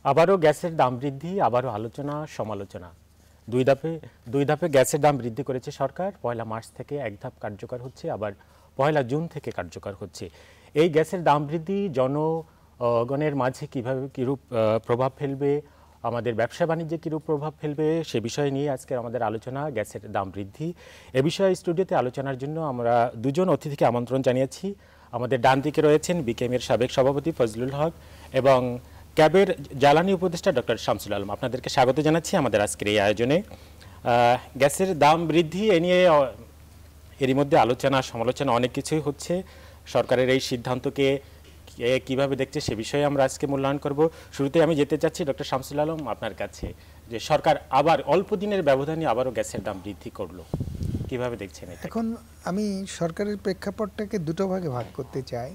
আবারও গ্যাসের দাম বৃদ্ধি, আবারও আলোচনা সমালোচনা। দুই ধাপে গ্যাসের দাম বৃদ্ধি করেছে সরকার। 1 মার্চ থেকে এক ধাপ কার্যকর হচ্ছে, আবার 1 জুন থেকে কার্যকর হচ্ছে। এই গ্যাসের দাম বৃদ্ধি জনগণের মাঝে কিরূপ প্রভাব ফেলবে, আমাদের ব্যবসা বাণিজ্যে কিরূপ প্রভাব ফেলবে, সে বিষয় নিয়ে আজকে আমাদের আলোচনা, গ্যাসের দাম বৃদ্ধি। এ বিষয়ে স্টুডিওতে আলোচনার জন্য আমরা দুজন অতিথিকে আমন্ত্রণ জানিয়েছি। আমাদের ডান দিকে রয়েছেন বিকেএমের সাবেক সভাপতি ফজলুল হক এবং ক্যাবের জ্বালানি উপদেষ্টা ডক্টর শামসুল আলম। আপনাদেরকে স্বাগত জানাচ্ছি আমাদের আজকের এই আয়োজনে। গ্যাসের দাম বৃদ্ধি এ নিয়ে এরই মধ্যে আলোচনা সমালোচনা অনেক কিছুই হচ্ছে। সরকারের এই সিদ্ধান্তকে কিভাবে দেখছে সে বিষয়ে আমরা আজকে মূল্যায়ন করব। শুরুতে আমি যেতে চাচ্ছি ডক্টর শামসুল আলম আপনার কাছে, যে সরকার আবার অল্প দিনের ব্যবধানে আবারও গ্যাসের দাম বৃদ্ধি করলো, কিভাবে দেখছেন? এখন আমি সরকারের প্রেক্ষাপটটাকে দুটো ভাগে ভাগ করতে চাই।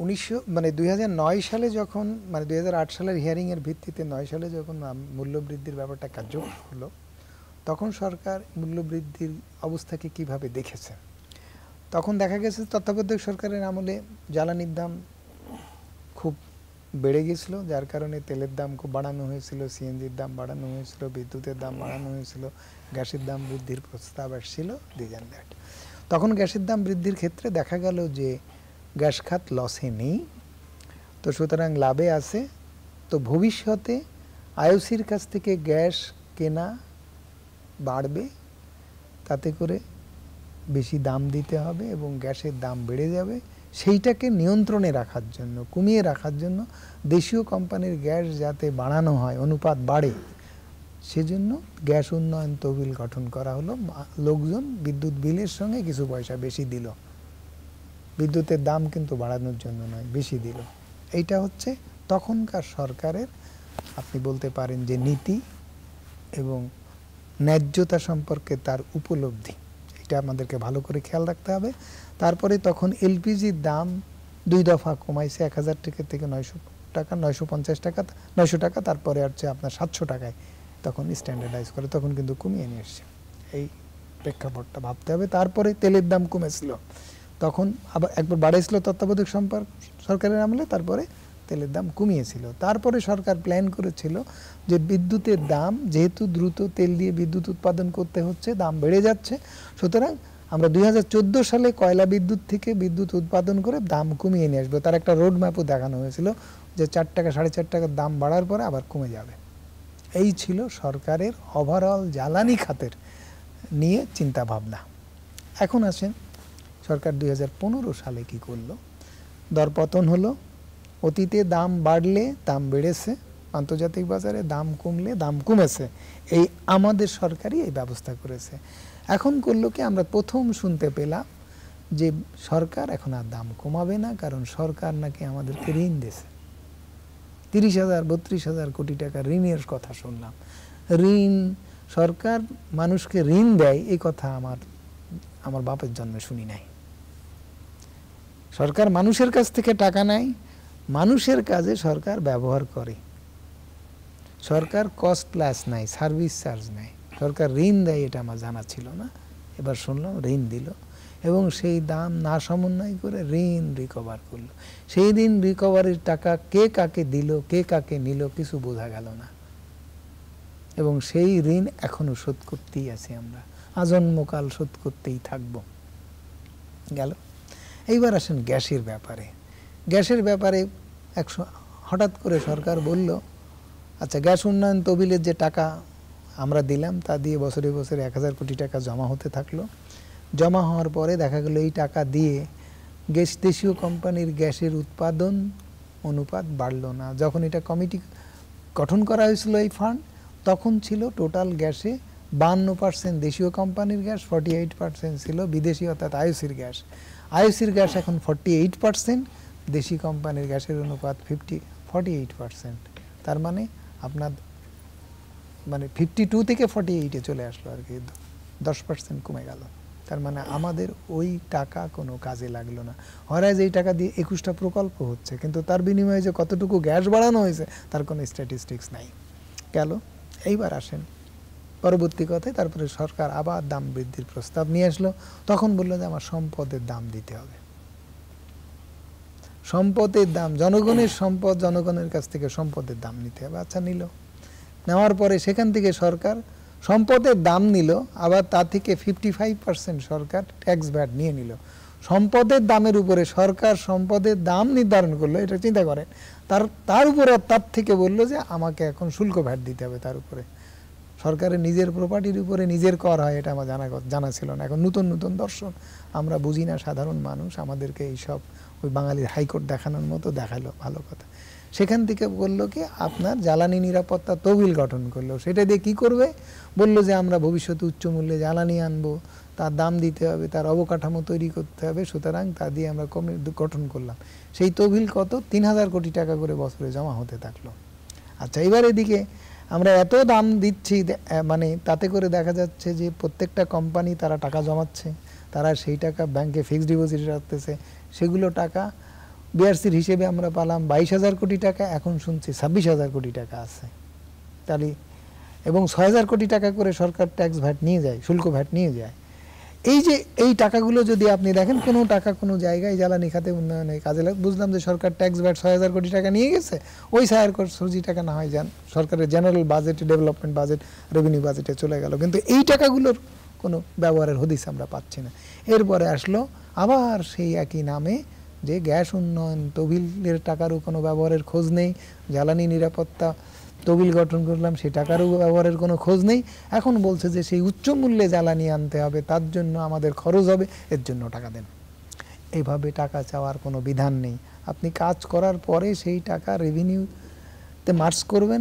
2009 সালে যখন 2008 সালের হিয়ারিংয়ের ভিত্তিতে 9 সালে যখন মূল্যবৃদ্ধির ব্যাপারটা কার্যকর হলো, তখন সরকার মূল্যবৃদ্ধির অবস্থাকে কিভাবে দেখেছে। তখন দেখা গেছে তত্ত্বাবধায়ক সরকারের আমলে জ্বালানির দাম খুব বেড়ে গেছিলো, যার কারণে তেলের দাম খুব বাড়ানো হয়েছিল, সিএনজির দাম বাড়ানো হয়েছিল, বিদ্যুতের দাম বাড়ানো হয়েছিল, গ্যাসের দাম বৃদ্ধির প্রস্তাব আসছিল দিস অ্যান্ড দ্যাট। তখন গ্যাসের দাম বৃদ্ধির ক্ষেত্রে দেখা গেল যে গ্যাস খাত লসে নেই, তো সুতরাং লাভে আছে। তো ভবিষ্যতে আইওসির কাছ থেকে গ্যাস কেনা বাড়বে, তাতে করে বেশি দাম দিতে হবে এবং গ্যাসের দাম বেড়ে যাবে। সেইটাকে নিয়ন্ত্রণে রাখার জন্য, কমিয়ে রাখার জন্য দেশীয় কোম্পানির গ্যাস যাতে বাড়ানো হয়, অনুপাত বাড়ে, সেজন্য গ্যাস উন্নয়ন তহবিল গঠন করা হলো। লোকজন বিদ্যুৎ বিলের সঙ্গে কিছু পয়সা বেশি দিল, বিদ্যুতের দাম কিন্তু বাড়ানোর জন্য নয়, বেশি দিল। এইটা হচ্ছে তখনকার সরকারের, আপনি বলতে পারেন যে নীতি এবং ন্যায্যতা সম্পর্কে তার উপলব্ধি। এটা আমাদেরকে ভালো করে খেয়াল রাখতে হবে। তারপরে তখন এলপিজির দাম 2 দফা কমাইছে, 1000 টাকা থেকে 900 টাকা, 950 টাকা, 900 টাকা, তারপরে হচ্ছে আপনার 700 টাকায় তখন স্ট্যান্ডার্ডাইজ করে, তখন কিন্তু কমিয়ে নিয়ে এসছে। এই প্রেক্ষাপটটা ভাবতে হবে। তারপরে তেলের দাম কমেছিল, তখন আবার একবার বাড়াইছিল তত্ত্বাবধায়ক সরকারের আমলে, তারপরে তেলের দাম কমিয়েছিল। তারপরে সরকার প্ল্যান করেছিল যে বিদ্যুতের দাম, যেহেতু দ্রুত তেল দিয়ে বিদ্যুৎ উৎপাদন করতে হচ্ছে, দাম বেড়ে যাচ্ছে, সুতরাং আমরা 2014 সালে কয়লা বিদ্যুৎ থেকে বিদ্যুৎ উৎপাদন করে দাম কমিয়ে নিয়ে আসবো। তার একটা রোড ম্যাপও দেখানো হয়েছিল যে 4 টাকা 4.5 টাকার দাম বাড়ার পরে আবার কমে যাবে। এই ছিল সরকারের ওভারঅল জ্বালানি খাতের নিয়ে চিন্তা ভাবনা। এখন আসেন সরকার 2015 সালে কি করলো। দরপতন হলো, অতীতে দাম বাড়লে দাম বেড়েছে, আন্তর্জাতিক বাজারে দাম কমলে দাম কমেছে। এই আমাদের সরকারই এই ব্যবস্থা করেছে। এখন করলো কি, আমরা প্রথম শুনতে পেলাম যে সরকার এখন আর দাম কমাবে না, কারণ সরকার নাকি আমাদেরকে ঋণ দিয়েছে। 30,000 32,000 কোটি টাকা ঋণের কথা শুনলাম। ঋণ, সরকার মানুষকে ঋণ দেয়, এই কথা আমার বাপের জন্মে শুনি নাই। সরকার মানুষের কাছ থেকে টাকা নেয়, মানুষের কাজে সরকার ব্যবহার করে। সরকার কস্ট প্লাস নাই, সার্ভিস চার্জ নেয়। সরকার ঋণ দেয়, এটা আমার জানা ছিল না, এবার শুনলাম ঋণ দিল এবং সেই দাম না সমন্বয় করে ঋণ রিকভার করলো। সেই ঋণ রিকভারির টাকা কে কাকে দিল, কে কাকে নিল, কিছু বোঝা গেল না এবং সেই ঋণ এখনো শোধ করতেই আছি আমরা, আজন্মকাল শোধ করতেই থাকব। গেল। এইবার আসেন গ্যাসের ব্যাপারে। গ্যাসের ব্যাপারে হঠাৎ করে সরকার বলল, আচ্ছা গ্যাস উন্নয়ন তহবিলের যে টাকা আমরা দিলাম তা দিয়ে বছরে বছরে 1000 কোটি টাকা জমা হতে থাকলো। জমা হওয়ার পরে দেখা গেল এই টাকা দিয়ে দেশীয় কোম্পানির গ্যাসের উৎপাদন অনুপাত বাড়ল না। যখন এটা কমিটি গঠন করা হয়েছিল এই ফান্ড, তখন ছিল টোটাল গ্যাসে 52% দেশীয় কোম্পানির গ্যাস, 48% ছিল বিদেশি অর্থাৎ আইওসির গ্যাস। আইওসির গ্যাস এখন 48%, দেশি কোম্পানির গ্যাসের অনুপাত 48%। তার মানে আপনার 52 থেকে 48-এ চলে আসলো আর কি, 10% কমে গেল। তার মানে আমাদের ওই টাকা কোনো কাজে লাগলো না। হরাজ এই টাকা দিয়ে 21টা প্রকল্প হচ্ছে, কিন্তু তার বিনিময়ে যে কতটুকু গ্যাস বাড়ানো হয়েছে তার কোনো স্ট্যাটিস্টিক্স নাই। গেল। এইবার আসেন পরবর্তী কথায়, তারপরে সরকার আবার দাম বৃদ্ধির প্রস্তাব নিয়ে আসলো। তখন বললো যে আমার সম্পদের দাম দিতে হবে। সম্পদের দাম, জনগণের সম্পদ, জনগণের কাছ থেকে সম্পদের দাম নিতে হবে। আচ্ছা, নিল, নেওয়ার পরে সেখান থেকে সরকার সম্পদের দাম নিল, আবার তা থেকে 55% সরকার ট্যাক্স ভ্যাট নিয়ে নিল। সম্পদের দামের উপরে সরকার সম্পদের দাম নির্ধারণ করলো, এটা চিন্তা করেন, তার উপরে তার থেকে বললো যে আমাকে এখন শুল্ক ভ্যাট দিতে হবে। তার উপরে সরকারের নিজের প্রপার্টির উপরে নিজের কর হয়, এটা আমার জানা ছিল না। এখন নতুন নতুন দর্শন, আমরা বুঝি না সাধারণ মানুষ, আমাদেরকে এইসব ওই বাঙালির হাইকোর্ট দেখানোর মতো দেখালো, ভালো কথা। সেখান থেকে বললো কি আপনার জ্বালানি নিরাপত্তা তহবিল গঠন করলো। সেটা দিয়ে কি করবে? বললো যে আমরা ভবিষ্যতে উচ্চ মূল্যে জ্বালানি আনবো, তার দাম দিতে হবে, তার অবকাঠামো তৈরি করতে হবে, সুতরাং তা দিয়ে আমরা গঠন করলাম। সেই তহবিল কত? 3000 কোটি টাকা করে বছরে জমা হতে থাকলো। আচ্ছা, এবার এদিকে আমরা এত দাম দিচ্ছি, মানে তাতে করে দেখা যাচ্ছে যে প্রত্যেকটা কোম্পানি তারা টাকা জমাচ্ছে, তারা সেই টাকা ব্যাংকে ফিক্সড ডিপোজিট রাখতেছে, সেগুলো টাকা বিআরসির হিসেবে আমরা পালাম 22,000 কোটি টাকা, এখন শুনছি 26,000 কোটি টাকা আছে। তাহলে এবং 6,000 কোটি টাকা করে সরকার ট্যাক্স ভ্যাট নিয়ে যায়, শুল্ক ভ্যাট নিয়ে যায়। এই যে এই টাকাগুলো যদি আপনি দেখেন, কোনো টাকা কোনো জায়গায় জ্বালানি খাতে উন্নয়নে কাজে লাগে, বুঝলাম যে সরকার ট্যাক্স ভ্যাট 6,000 কোটি টাকা নিয়ে গেছে, ওই 6,000 কোটি টাকা না হয় যান সরকারের জেনারেল বাজেটে, ডেভেলপমেন্ট বাজেট, রেভিনিউ বাজেটে চলে গেল, কিন্তু এই টাকাগুলোর কোনো ব্যবহারের হদিস আমরা পাচ্ছি না। এরপরে আসলো আবার সেই একই নামে যে গ্যাস উন্নয়ন তহবিলের টাকারও কোনো ব্যবহারের খোঁজ নেই, জ্বালানি নিরাপত্তা তহবিল গঠন করলাম, সেই টাকারও ব্যবহারের কোনো খোঁজ নেই। এখন বলছে যে সেই উচ্চ মূল্যে জ্বালানি আনতে হবে, তার জন্য আমাদের খরচ হবে, এর জন্য টাকা দেন। এইভাবে টাকা চাওয়ার কোনো বিধান নেই। আপনি কাজ করার পরে সেই টাকা রেভিনিউতে মার্চ করবেন,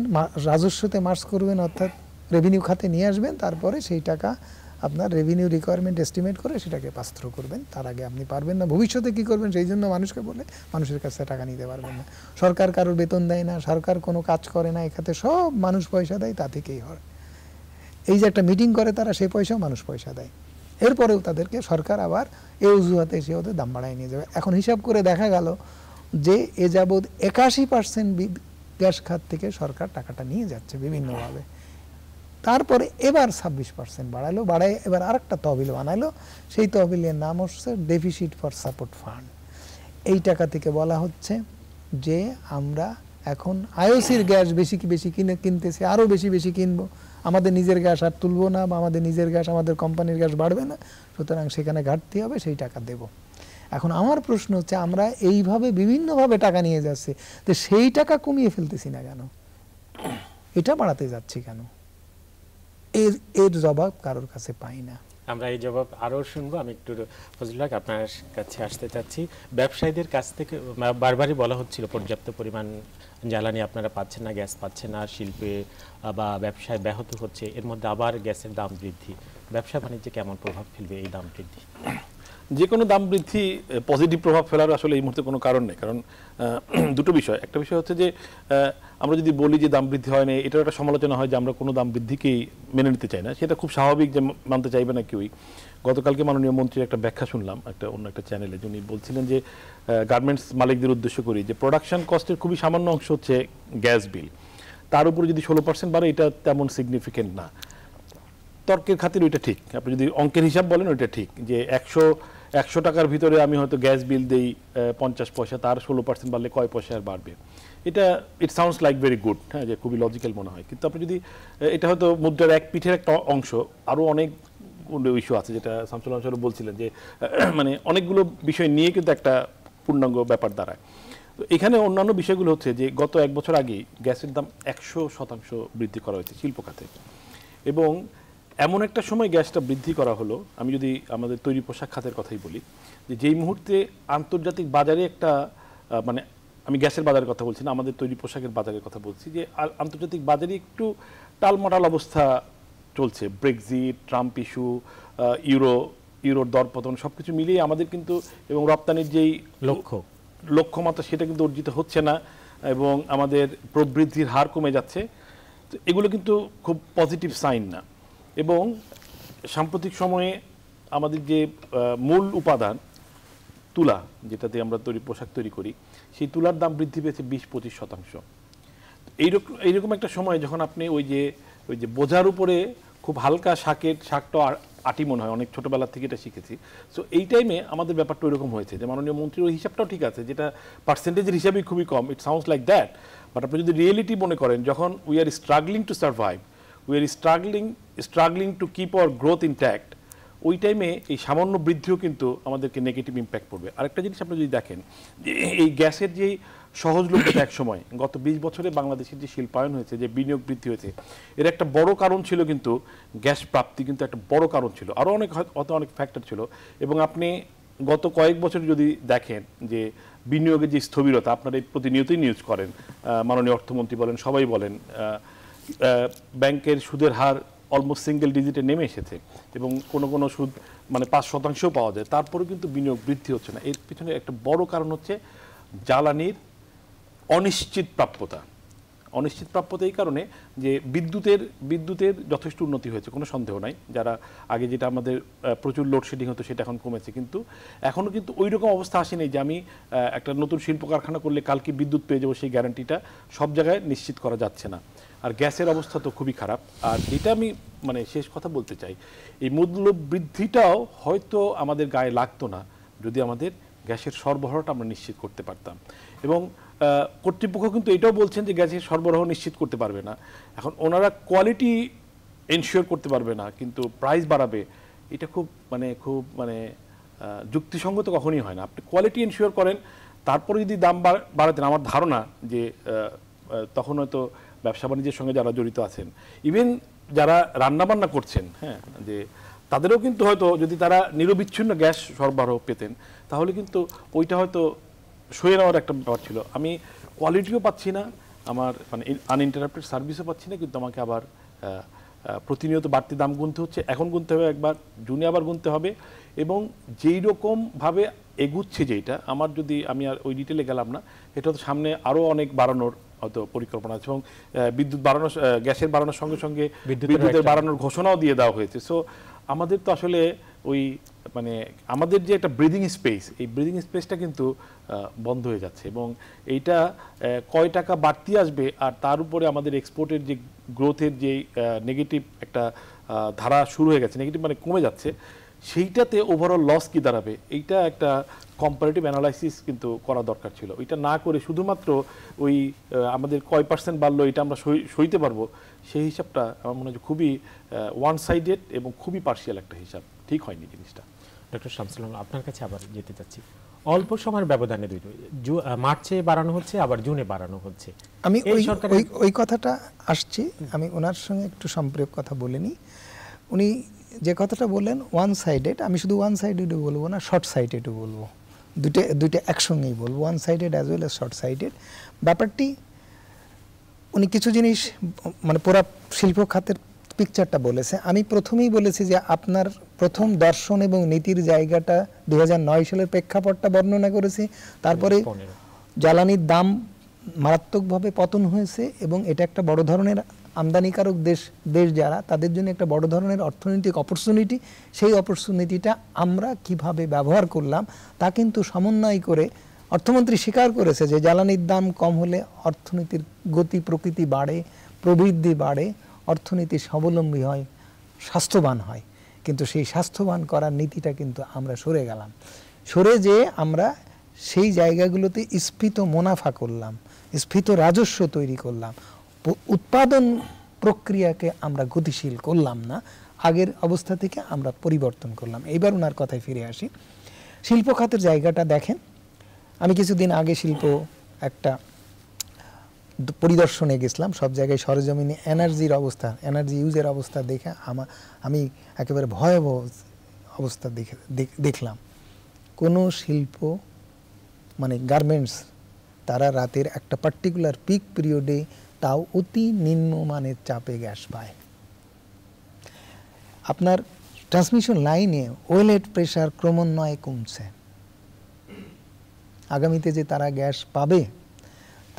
রাজস্বতে মার্চ করবেন, অর্থাৎ রেভিনিউ খাতে নিয়ে আসবেন, তারপরে সেই টাকা আপনার রেভিনিউ রিকোয়ারমেন্ট এস্টিমেট করে সেটাকে পাস থ্রু করবেন। তার আগে আপনি পারবেন না। ভবিষ্যতে কি করবেন সেই জন্য মানুষকে বলে মানুষের কাছে টাকা নিতে পারবেন না। সরকার কারোর বেতন দেয় না, সরকার কোনো কাজ করে না, এখানে সব মানুষ পয়সা দেয়, তা থেকেই হয়। এই যে একটা মিটিং করে তারা, সেই পয়সাও মানুষ পয়সা দেয়। এরপরেও তাদেরকে সরকার আবার এই অজুহাতে সে ওদের দাম বাড়ায় নিয়ে যাবে। এখন হিসাব করে দেখা গেল যে এ যাবৎ 81% গ্যাস খাত থেকে সরকার টাকাটা নিয়ে যাচ্ছে বিভিন্নভাবে। তারপরে এবার 26% বাড়ালো, বাড়ায় এবার আরেকটা তহবিল বানালো, সেই তহবিলের নাম হচ্ছে ডেফিসিট ফর সাপোর্ট ফান্ড। এই টাকা থেকে বলা হচ্ছে যে আমরা এখন আইওসির গ্যাস বেশি কিনতেছি, আরও বেশি কিনবো, আমাদের নিজের গ্যাস আর তুলবো না, বা আমাদের নিজের গ্যাস, আমাদের কোম্পানির গ্যাস বাড়বে না, সুতরাং সেখানে ঘাটতি হবে, সেই টাকা দেব। এখন আমার প্রশ্ন হচ্ছে আমরা এইভাবে বিভিন্নভাবে টাকা নিয়ে যাচ্ছি, তো সেই টাকা কমিয়ে ফেলতেছি না কেন, এটা বাড়াতে যাচ্ছি কেন? এর জবাব কারোর কাছে পাই না। আমরা এই জবাব আরও শুনবো। আমি একটু ফজলুল হক আপনার কাছে আসতে চাচ্ছি। ব্যবসায়ীদের কাছ থেকে বারবারই বলা হচ্ছিল পর্যাপ্ত পরিমাণ জ্বালানি আপনারা পাচ্ছেন না, গ্যাস পাচ্ছেন না, শিল্পে বা ব্যবসায় ব্যাহত হচ্ছে, এর মধ্যে আবার গ্যাসের দাম বৃদ্ধি, ব্যবসা বাণিজ্যে কেমন প্রভাব ফেলবে এই দাম বৃদ্ধি? যে কোনো দাম বৃদ্ধি পজিটিভ প্রভাব ফেলার আসলে এই মুহূর্তে কোনো কারণ নেই। কারণ দুটো বিষয়, একটা বিষয় হচ্ছে যে আমরা যদি বলি যে দাম বৃদ্ধি হয় না, এটার একটা সমালোচনা হয় যে আমরা কোনো দাম বৃদ্ধিকেই মেনে নিতে চাই না, সেটা খুব স্বাভাবিক যে মানতে চাইবে না কেউই। গতকালকে মাননীয় মন্ত্রীর একটা ব্যাখ্যা শুনলাম অন্য একটা চ্যানেলে, যিনি বলছিলেন যে গার্মেন্টস মালিকদের উদ্দেশ্য করি যে প্রোডাকশন কস্টের খুবই সামান্য অংশ হচ্ছে গ্যাস বিল, তার উপরে যদি 16% বাড়ে এটা তেমন সিগনিফিকেন্ট না। তর্কের খাতির ওইটা ঠিক, আপনি যদি অঙ্কের হিসাব বলেন ওইটা ঠিক, যে 100 টাকার ভিতরে আমি হয়তো গ্যাস বিল দেই 50 পয়সা, তার 16% বাড়লে কয় পয়সা আর বাড়বে, এটা ইট সাউন্ডস লাইক ভেরি গুড, হ্যাঁ, যে খুবই লজিক্যাল মনে হয়। কিন্তু আপনি যদি এটা হয়তো মুদ্রার এক পিঠের একটা অংশ, আরও অনেক ইস্যু আছে, যেটা শামসুল আলম বলছিলেন যে মানে অনেকগুলো বিষয় নিয়ে কিন্তু একটা পূর্ণাঙ্গ ব্যাপার দাঁড়ায়। তো এখানে অন্যান্য বিষয়গুলো হচ্ছে যে গত 1 বছর আগে গ্যাসের দাম 100% বৃদ্ধি করা হয়েছে শিল্প খাতে, এবং এমন একটা সময় গ্যাসটা বৃদ্ধি করা হলো, আমি যদি আমাদের তৈরি পোশাক খাতের কথাই বলি, যে যেই মুহূর্তে আন্তর্জাতিক বাজারে একটা মানে আমি গ্যাসের বাজারের কথা বলছি না, আমাদের তৈরি পোশাকের বাজারের কথা বলছি, যে আন্তর্জাতিক বাজারে একটু টালমাটাল অবস্থা চলছে, ব্রেক্সিট, ট্রাম্প ইস্যু, ইউরোর দরপতন, সব কিছু মিলিয়ে আমাদের কিন্তু, এবং রপ্তানির যেই লক্ষ্যমাত্রা সেটা কিন্তু অর্জিত হচ্ছে না, এবং আমাদের প্রবৃদ্ধির হার কমে যাচ্ছে। তো এগুলো কিন্তু খুব পজিটিভ সাইন না। এবং সাম্প্রতিক সময়ে আমাদের যে মূল উপাদান তুলা, যেটাতে আমরা পোশাক তৈরি করি, সেই তুলার দাম বৃদ্ধি পেয়েছে 20-25%। এইরকম একটা সময় যখন আপনি ওই যে বোঝার উপরে খুব হালকা শাকটা আটি মনে হয়, অনেক ছোটবেলা থেকে এটা শিখেছি। সো এই টাইমে আমাদের ব্যাপারটা ওইরকম হয়েছে যে মাননীয় মন্ত্রীর ওই হিসাবটাও ঠিক আছে, যেটা পার্সেন্টেজের হিসাবেই খুবই কম, it sounds like that, but আপনি যদি রিয়েলিটি মনে করেন, যখন we are struggling to survive, we are struggling to keep our growth intact, ওই টাইমে এই সামান্য বৃদ্ধিও কিন্তু আমাদেরকে নেগেটিভ ইম্প্যাক্ট পড়বে। আরেকটা জিনিস আপনি যদি দেখেন, যে এই গ্যাসের যেই সহজলভ্যতা এক সময় গত 20 বছরে বাংলাদেশের যে শিল্পায়ন হয়েছে, যে বিনিয়োগ বৃদ্ধি হয়েছে, এর একটা বড় কারণ ছিল কিন্তু গ্যাস প্রাপ্তি, কিন্তু একটা বড় কারণ ছিল, আরও অনেক ফ্যাক্টর ছিল। এবং আপনি গত কয়েক বছর যদি দেখেন যে বিনিয়োগের যে স্থবিরতা, আপনারা প্রতিনিয়তই নিউজ করেন, মাননীয় অর্থমন্ত্রী বলেন, সবাই বলেন, ব্যাংকের সুদের হার অলমোস্ট সিঙ্গেল ডিজিটে নেমে এসেছে এবং কোনো সুদ মানে 5% পাওয়া যায়, তারপরেও কিন্তু বিনিয়োগ বৃদ্ধি হচ্ছে না। এর পিছনে একটা বড় কারণ হচ্ছে জ্বালানির অনিশ্চিত প্রাপ্যতা। অনিশ্চিত প্রাপ্যতা এই কারণে যে বিদ্যুতের যথেষ্ট উন্নতি হয়েছে, কোনো সন্দেহ নাই। যারা আগে যেটা আমাদের প্রচুর লোডশেডিং হতো সেটা এখন কমেছে, কিন্তু এখনও কিন্তু ওই রকম অবস্থা আসেনি যে আমি একটা নতুন শিল্প কারখানা করলে কালকে বিদ্যুৎ পেয়ে যাবো, সেই গ্যারান্টিটা সব জায়গায় নিশ্চিত করা যাচ্ছে না। আর গ্যাসের অবস্থা তো খুবই খারাপ। আর যেটা আমি মানে শেষ কথা বলতে চাই, এই মূল্য বৃদ্ধিটাও হয়তো আমাদের গায়ে লাগতো না যদি আমাদের গ্যাসের সরবরাহটা আমরা নিশ্চিত করতে পারতাম। এবং কর্তৃপক্ষ কিন্তু এটাও বলছেন যে গ্যাসের সরবরাহ নিশ্চিত করতে পারবে না। এখন ওনারা কোয়ালিটি এনশিওর করতে পারবে না, কিন্তু প্রাইস বাড়াবে, এটা খুব যুক্তিসঙ্গত কখনই হয় না। আপনি কোয়ালিটি এনশিওর করেন, তারপরে যদি দাম বাড়াতেন, আমার ধারণা যে তখন হয়তো ব্যবসা বাণিজ্যের সঙ্গে যারা জড়িত আছেন, ইভেন যারা রান্নাবান্না করছেন, হ্যাঁ, যে তাদেরও কিন্তু হয়তো যদি তারা নিরবিচ্ছিন্ন গ্যাস সরবরাহ পেতেন, তাহলে কিন্তু ওইটা হয়তো সয়ে নেওয়ার একটা ব্যাপার ছিল। আমি কোয়ালিটিও পাচ্ছি না, আমার মানে আনইন্টারাপ্টেড সার্ভিসও পাচ্ছি না, কিন্তু আমাকে আবার প্রতিনিয়ত বাড়তি দাম গুনতে হচ্ছে। এখন গুনতে হবে একবার, জুনে আবার গুনতে হবে। এবং যেই রকমভাবে এগুচ্ছে যেটা, আমি আর ওই ডিটেলে গেলাম না, এটা তো সামনে আরও অনেক বাড়ানোর হয়তো পরিকল্পনা আছে, এবং বিদ্যুৎ বাড়ানোর, গ্যাসের বাড়ানোর সঙ্গে সঙ্গে বিদ্যুতের বাড়ানোর ঘোষণাও দিয়ে দেওয়া হয়েছে। সো আমাদের তো আসলে ওই মানে আমাদের যে একটা ব্রিদিং স্পেস, এই ব্রিদিং স্পেসটা কিন্তু বন্ধ হয়ে যাচ্ছে। এবং এইটা কয় টাকা বাড়তি আসবে, আর তার উপরে আমাদের এক্সপোর্টের যে গ্রোথের যে নেগেটিভ একটা ধারা শুরু হয়ে গেছে, নেগেটিভ মানে কমে যাচ্ছে, সেইটাতে ওভারঅল লস কি দাঁড়াবে, এইটা একটা কম্পারেটিভ অ্যানালাইসিস কিন্তু করা দরকার ছিল। ওইটা না করে শুধুমাত্র ওই আমাদের কয় পার্সেন্ট বাড়লো এটা আমরা সইতে পারবো, সেই হিসাবটা আমার মনে হয় খুবই ওয়ান সাইডেড এবং খুবই পার্শিয়াল একটা হিসাব, ঠিক হয়নি জিনিসটা। ডক্টর শামসুল আলম, আপনার কাছে আবার যেতে চাচ্ছি। অল্প সময়ের ব্যবধানে মার্চে বাড়ানো হচ্ছে, আবার জুনে বাড়ানো হচ্ছে। আমি ওই কথাটা আসছি, আমি ওনার সঙ্গে একটু সম্পর্ক কথা বলিনি। উনি যে কথাটা বললেন ওয়ান সাইডেড, আমি শুধু ওয়ান সাইডেডও বলবো না, শর্ট সাইডেডও বলবো, দুইটা একসঙ্গেই বলবো, one sided as well as short sided. ব্যাপারটি উনি কিছু জিনিস মানে পুরা শিল্প খাতের পিকচারটা বলেছে। আমি প্রথমেই বলেছি যে আপনার প্রথম দর্শন এবং নীতির জায়গাটা 2009 সালের প্রেক্ষাপটটা বর্ণনা করেছি। তারপরে জ্বালানির দাম মারাত্মকভাবে পতন হয়েছে এবং এটা একটা বড় ধরনের আমদানিকারক দেশ যারা, তাদের জন্য একটা বড় ধরনের অর্থনৈতিক অপরচুনিটি। সেই অপরচুনিটিটা আমরা কিভাবে ব্যবহার করলাম তা কিন্তু সমন্বয় করে অর্থমন্ত্রী স্বীকার করেছে যে জ্বালানির দাম কম হলে অর্থনীতির গতি প্রকৃতি বাড়ে, প্রবৃদ্ধি বাড়ে, অর্থনীতি স্বাবলম্বী হয়, স্বাস্থ্যবান হয়। কিন্তু সেই স্বাস্থ্যবান করার নীতিটা কিন্তু আমরা সরে গেলাম, সরে যে আমরা সেই জায়গাগুলোতে স্ফীত মুনাফা করলাম, স্ফীত রাজস্ব তৈরি করলাম, উৎপাদন প্রক্রিয়াকে আমরা গতিশীল করলাম না, আগের অবস্থা থেকে আমরা পরিবর্তন করলাম। এইবার ওনার কথায় ফিরে আসি। শিল্প খাতের জায়গাটা দেখেন, আমি কিছুদিন আগে শিল্প একটা পরিদর্শনে গেছিলাম, সব জায়গায় সরেজমিনে এনার্জির অবস্থা, এনার্জি ইউজের অবস্থা দেখে আমি একেবারে ভয়াবহ অবস্থা দেখলাম। কোনো শিল্প মানে গার্মেন্টস, তারা রাতের একটা পার্টিকুলার পিক পিরিয়ডে তাও অতি নিম্নমানের চাপে গ্যাস পায়। আপনার ট্রান্সমিশন লাইনে ওয়েলহেড প্রেশার ক্রমান্বয়ে কমছে। আগামীতে যে তারা গ্যাস পাবে,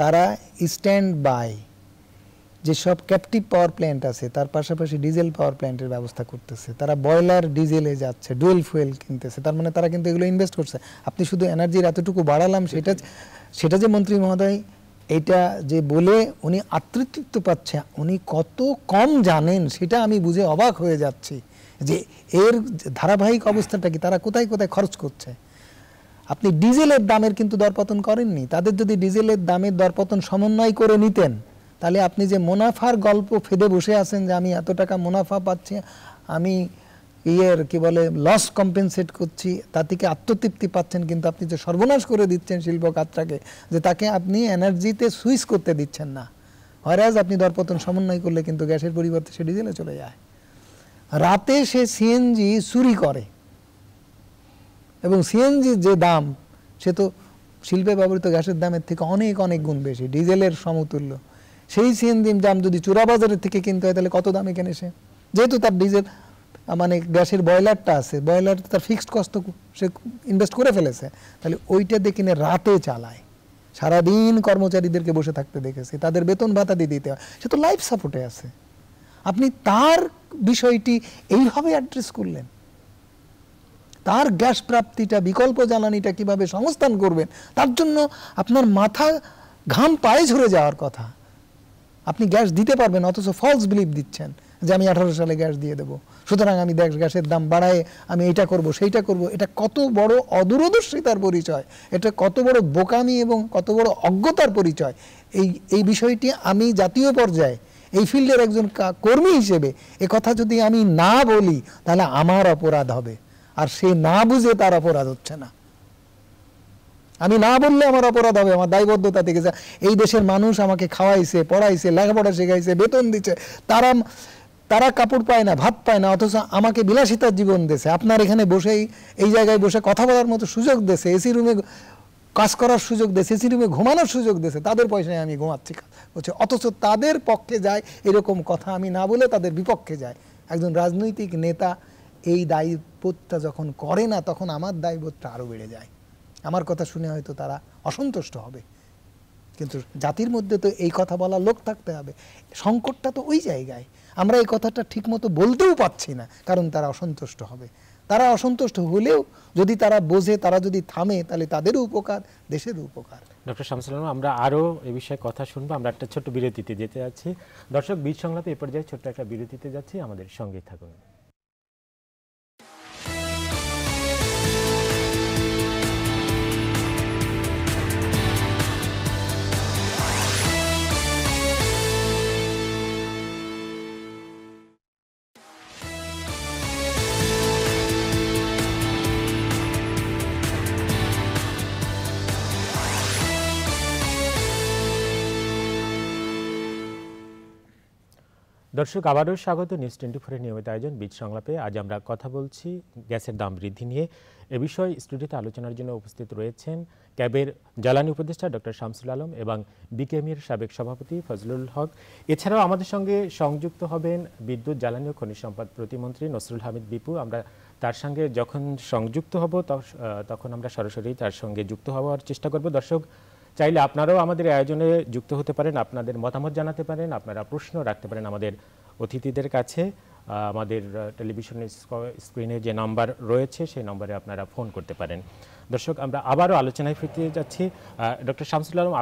তারা স্ট্যান্ড বাই যেসব ক্যাপটিভ পাওয়ার প্ল্যান্ট আছে তার পাশাপাশি ডিজেল পাওয়ার প্ল্যান্টের ব্যবস্থা করতেছে, তারা বয়লার ডিজেলে যাচ্ছে, ডুয়েল ফুয়েল কিনতেছে, তার মানে তারা কিন্তু এগুলো ইনভেস্ট করছে। আপনি শুধু এনার্জির এতটুকু বাড়ালাম সেটা যে মন্ত্রী মহোদয় এটা যে বলে উনি আতৃতৃপ্ত পাচ্ছে, উনি কত কম জানেন সেটা আমি বুঝে অবাক হয়ে যাচ্ছি। যে এর ধারাবাহিক অবস্থাটা কি, তারা কোথায় কোথায় খরচ করছে। আপনি ডিজেলের দামের কিন্তু দরপতন করেননি। তাদের যদি ডিজেলের দামের দরপতন সমন্বয় করে নিতেন, তাহলে আপনি যে মুনাফার গল্প ফেদে বসে আছেন যে আমি এত টাকা মুনাফা পাচ্ছি, আমি কি বলে লস কম্পেনসেট করছি, তা থেকে আত্মতৃপ্তি পাচ্ছেন, কিন্তু আপনি যে সর্বনাশ করে দিচ্ছেন শিল্প খাতটাকে, যে তাকে আপনি এনার্জিতে সুইচ করতে দিচ্ছেন না। হয়রাজ আপনি দরপতন সমন্বয় করলে কিন্তু গ্যাসের পরিবর্তে সে ডিজেলে চলে যায়। রাতে সে সিএনজি চুরি করে, এবং সিএনজির যে দাম সে তো শিল্পে ব্যবহৃত গ্যাসের দামের থেকে অনেক অনেক গুণ বেশি, ডিজেলের সমতুল্য। সেই সিএনজির দাম যদি চোরাবাজারের থেকে কিনতে হয় তাহলে কত দামে কেনে সে? যেহেতু তার ডিজেল মানে গ্যাসের বয়লারটা আছে, বয়লার তার ফিক্সড কস্ট সে ইনভেস্ট করে ফেলেছে, তাহলে ওইটা দিয়ে কিনে রাতে চালায়, সারাদিন কর্মচারীদেরকে বসে থাকতে দেখেছে, তাদের বেতন ভাতা দিয়ে দিতে হয়, সে তো লাইফ সাপোর্টে আছে। আপনি তার বিষয়টি এইভাবে অ্যাড্রেস করলেন, তার গ্যাস প্রাপ্তিটা, বিকল্প জ্বালানিটা কিভাবে সংস্থান করবেন, তার জন্য আপনার মাথা ঘাম পায়ে ঝরে যাওয়ার কথা। আপনি গ্যাস দিতে পারবেন, অথচ ফলস বিলিভ দিচ্ছেন যে আমি 18 সালে গ্যাস দিয়ে দেবো, সুতরাং আমি গ্যাসের দাম বাড়ায় আমি এইটা করব সেইটা করব। এটা কত বড় অদূরদর্শিতার পরিচয়, এটা কত বড় বোকামি এবং কত বড় অজ্ঞতার পরিচয়। এই বিষয়টি আমি জাতীয় পর্যায়ে এই ফিল্ডের একজন কর্মী হিসেবে এ কথা যদি আমি না বলি তাহলে আমার অপরাধ হবে, আর সে না বুঝে তার অপরাধ হচ্ছে না। আমি না বললে আমার অপরাধ হবে, আমার দায়বদ্ধতা থেকে যা এই দেশের মানুষ আমাকে খাওয়াইছে, পড়াইছে, লেখাপড়া শেখাইছে, বেতন দিচ্ছে, তারা কাপড় পায় না, ভাত পায় না, অথচ আমাকে বিলাসিতার জীবন দিয়েছে। আপনার এখানে বসেই এই জায়গায় বসে কথা বলার মতো সুযোগ দিয়েছে, এসি রুমে কাজ করার সুযোগ দিয়েছে, এসি রুমে ঘুমানোর সুযোগ দিয়েছে, তাদের পয়সায় আমি ঘুমাচ্ছি হচ্ছে, অথচ তাদের পক্ষে যায় এরকম কথা আমি না বলে তাদের বিপক্ষে যায়। একজন রাজনৈতিক নেতা এই দায়িত্বটা যখন করে না, তখন আমার দায়িত্বটা আরও বেড়ে যায়। আমার কথা শুনে হয়তো তারা অসন্তুষ্ট হবে, কিন্তু জাতির মধ্যে তো এই কথা বলার লোক থাকতে হবে। সংকটটা তো ওই জায়গায়, আমরা এই কথাটা ঠিকমতো বলতেও পাচ্ছি না, কারণ তারা অসন্তুষ্ট হবে। তারা অসন্তুষ্ট হলেও যদি তারা বোঝে, তারা যদি থামে, তাহলে তাদেরও উপকার, দেশেরও উপকার। ডক্টর শামসুল আলম, আমরা আরও এই বিষয়ে কথা শুনবো। আমরা একটা ছোট্ট বিরতিতে যেতে যাচ্ছি। দর্শক, বীজ সংলাপে এ পর্যায়ে ছোট্ট একটা বিরতিতে যাচ্ছি, আমাদের সঙ্গেই থাকুন। দর্শক, আবারও স্বাগত নিউজ 24-এর নিয়মিত আয়োজন বীজ সংলাপে। আজ আমরা কথা বলছি গ্যাসের দাম বৃদ্ধি নিয়ে। এ বিষয়ে স্টুডিওতে আলোচনার জন্য উপস্থিত রয়েছেন ক্যাবের জ্বালানি উপদেষ্টা ডক্টর শামসুল আলম এবং বিকেএমইর সাবেক সভাপতি ফজলুল হক। এছাড়াও আমাদের সঙ্গে সংযুক্ত হবেন বিদ্যুৎ, জ্বালানি ও খনিজ সম্পদ প্রতিমন্ত্রী নসরুল হামিদ বিপু। আমরা তার সঙ্গে যখন সংযুক্ত হব তখন আমরা সরাসরি তার সঙ্গে যুক্ত হওয়ার চেষ্টা করব। দর্শক, চাইলে আপনারাও আমাদের আয়োজনে যুক্ত হতে পারেন, আপনাদের মতামত জানাতে পারেন, আপনারা প্রশ্ন রাখতে পারেন আমাদের অতিথিদের কাছে। আমাদের টেলিভিশনের স্ক্রিনে যে নাম্বার রয়েছে সেই নম্বরে আপনারা ফোন করতে পারেন। দর্শক, আমরা আবারও আলোচনায় ফিরতে যাচ্ছি। ডক্টর শামসুল আলম,